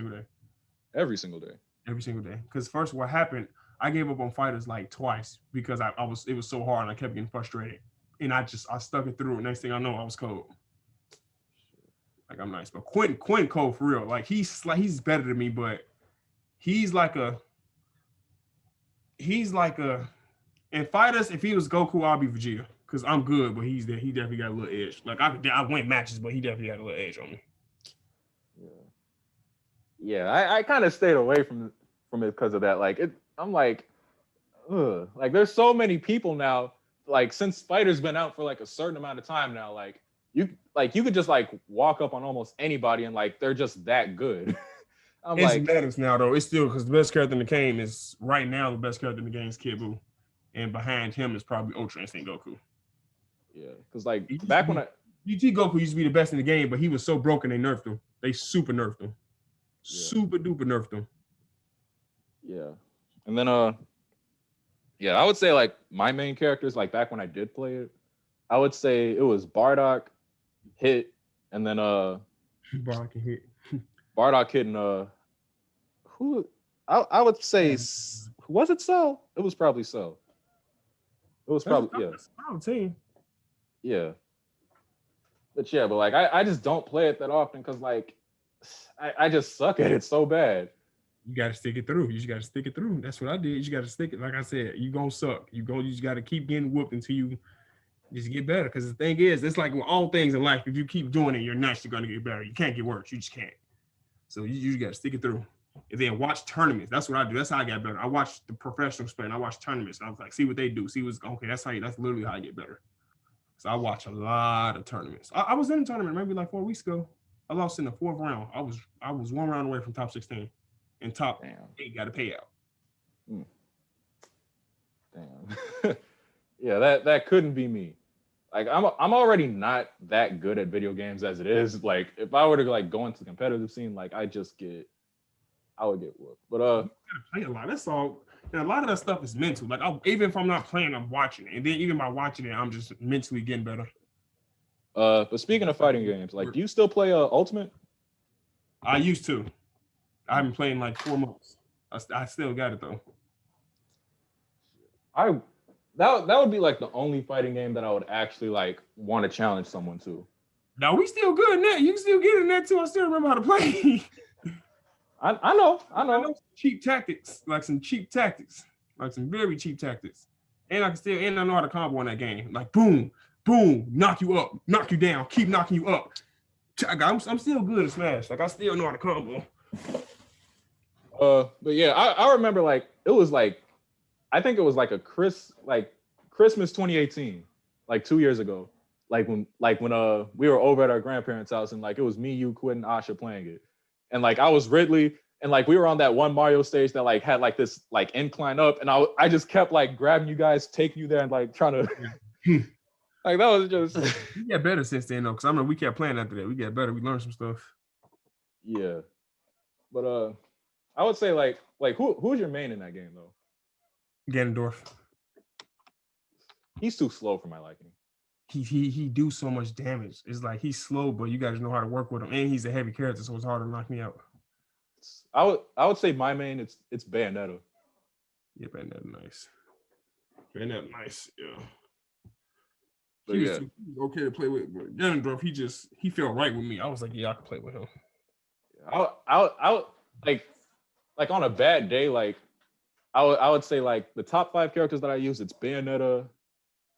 [SPEAKER 3] single day.
[SPEAKER 2] Because first what happened, I gave up on fighters like twice because it was so hard and I kept getting frustrated. And I stuck it through. Next thing I know, I was cold. Like I'm nice. But Quentin cold for real. Like he's better than me, but he's like a in fighters, if he was Goku, I'll be Vegeta. Because I'm good, but he definitely got a little edge. Like I win matches, but he definitely got a little edge on me.
[SPEAKER 3] Yeah, I kind of stayed away from it because of that. Like I'm like, ugh. Like there's so many people now. Like since Spider's been out for like a certain amount of time now, like you could just like walk up on almost anybody and like they're just that good.
[SPEAKER 2] It's matters now though. It's still because the best character in the game is right now. The best character in the game is Kid Buu, and behind him is probably Ultra Instinct Goku.
[SPEAKER 3] Yeah, because like back when
[SPEAKER 2] GT Goku used to be the best in the game, but he was so broken they nerfed him. They super nerfed him. Super duper nerfed him.
[SPEAKER 3] Yeah. And then I would say like my main characters, like back when I did play it, I would say it was Bardock, Hit, and then
[SPEAKER 2] Bardock and Hit.
[SPEAKER 3] Bardock, Hit, and who I would say was it Cell? It was probably Cell. It was probably
[SPEAKER 2] team.
[SPEAKER 3] Yeah. But like I just don't play it that often because like I just suck at it so bad.
[SPEAKER 2] You gotta stick it through. You just gotta stick it through. That's what I did. You gotta stick it. Like I said, you gonna suck. You just gotta keep getting whooped until you just get better. Because the thing is, it's like with all things in life, if you keep doing it, you're naturally gonna get better. You can't get worse. You just can't. So you just gotta stick it through. And then watch tournaments. That's what I do. That's how I got better. I watch the professionals play and I watch tournaments. I was like, see what they do. See what's okay. That's literally how I get better. So I watch a lot of tournaments. I was in a tournament maybe like 4 weeks ago. I lost in the 4th round. I was 1 round away from top 16, and top 8 got a payout.
[SPEAKER 3] Damn. Yeah, that couldn't be me. Like I'm already not that good at video games as it is. Like if I were to like go into the competitive scene, like I would get whooped. But
[SPEAKER 2] you gotta play a lot. That's all. And a lot of that stuff is mental. Like even if I'm not playing, I'm watching it, and then even by watching it, I'm just mentally getting better.
[SPEAKER 3] But speaking of fighting games, like, do you still play Ultimate?
[SPEAKER 2] I used to. I haven't played in like 4 months. I still got it though.
[SPEAKER 3] That would be like the only fighting game that I would actually like want to challenge someone to.
[SPEAKER 2] No, we still good in that. You can still get in that too. I still remember how to play.
[SPEAKER 3] I know.
[SPEAKER 2] Some cheap tactics, like some very cheap tactics. And I know how to combo in that game. Like boom, boom, knock you up, knock you down, keep knocking you up. I'm still good at Smash. Like I still know how to combo.
[SPEAKER 3] But yeah, I remember like it was like I think it was like Christmas 2018, like 2 years ago. when we were over at our grandparents' house and like it was me, you, Quinn, and Asha playing it, and like I was Ridley, and like we were on that one Mario stage that like had like this like incline up, and I just kept like grabbing you guys, taking you there, and like trying to like that was just
[SPEAKER 2] We got better since then though, because I remember we kept playing after that. We got better. We learned some stuff.
[SPEAKER 3] yeah. But I would say like who's your main in that game though?
[SPEAKER 2] Ganondorf.
[SPEAKER 3] He's too slow for my liking.
[SPEAKER 2] He do so much damage. It's like he's slow, but you guys know how to work with him, and he's a heavy character, so it's hard to knock me out.
[SPEAKER 3] I would say my main it's Bayonetta.
[SPEAKER 2] Yeah, Bayonetta nice. Bayonetta nice. Yeah.
[SPEAKER 3] But
[SPEAKER 2] He
[SPEAKER 3] yeah,
[SPEAKER 2] was okay to play with, but Ganondorf, he felt right with me. I was like, yeah, I can play with him.
[SPEAKER 3] I like on a bad day, like I would say like the top 5 characters that I use, it's Bayonetta,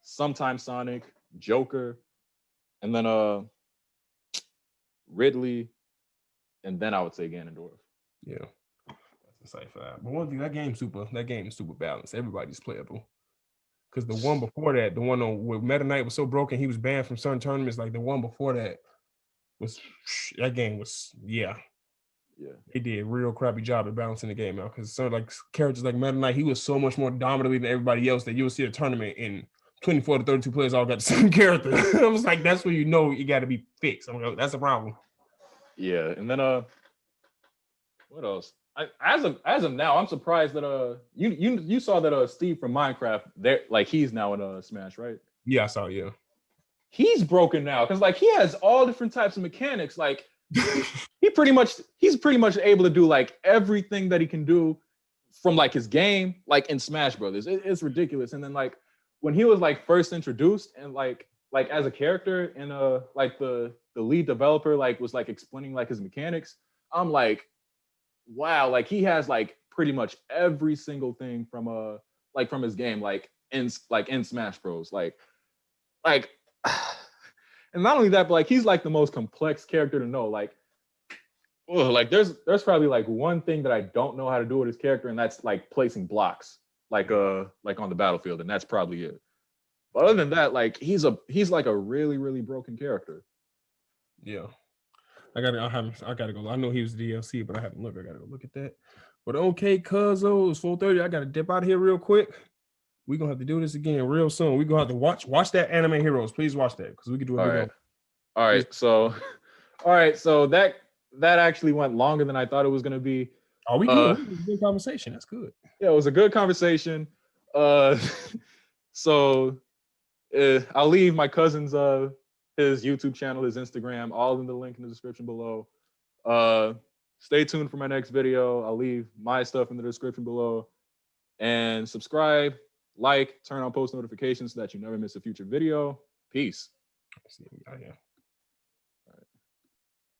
[SPEAKER 3] sometimes Sonic, Joker, and then Ridley, and then I would say Ganondorf.
[SPEAKER 2] Yeah, that's a safe five. But one thing, that game is super balanced. Everybody's playable. Because the one before that, the one on where Meta Knight was so broken, he was banned from certain tournaments. Like the one before that that game was
[SPEAKER 3] Yeah.
[SPEAKER 2] They did a real crappy job at balancing the game out. Because some like characters like Meta Knight, he was so much more dominantly than everybody else that you would see a tournament and 24 to 32 players all got the same character. I was like, that's where you know you got to be fixed. I'm like, that's a problem.
[SPEAKER 3] Yeah, and then what else? As of now, I'm surprised that you saw that Steve from Minecraft there, like he's now in Smash, right?
[SPEAKER 2] Yeah, I saw. Yeah,
[SPEAKER 3] He's broken now because like he has all different types of mechanics. Like he's pretty much able to do like everything that he can do from like his game, like in Smash Brothers. It's ridiculous. And then like when he was like first introduced and like as a character and like the lead developer like was like explaining like his mechanics, I'm like, wow, like he has like pretty much every single thing from from his game like in Smash Bros. Like and not only that, but like he's like the most complex character to know. Like, like there's probably like one thing that I don't know how to do with his character, and that's like placing blocks like on the battlefield, and that's probably it. But other than that, like he's like a really, really broken character.
[SPEAKER 2] yeah. I gotta go. I know he was DLC, but I haven't looked. I gotta go look at that. But okay, cuzzo, it's 4:30. I gotta dip out of here real quick. We're gonna have to do this again real soon. We're gonna have to watch that Anime Heroes. Please watch that because we could do a video.
[SPEAKER 3] All right. So that actually went longer than I thought it was gonna be.
[SPEAKER 2] Oh, we good. It was a good conversation. That's good.
[SPEAKER 3] Yeah, it was a good conversation. So I'll leave my cousin's his YouTube channel, his Instagram, all in the link in the description below. Stay tuned for my next video. I'll leave my stuff in the description below. And subscribe, like, turn on post notifications so that you never miss a future video. Peace.
[SPEAKER 2] See you out here.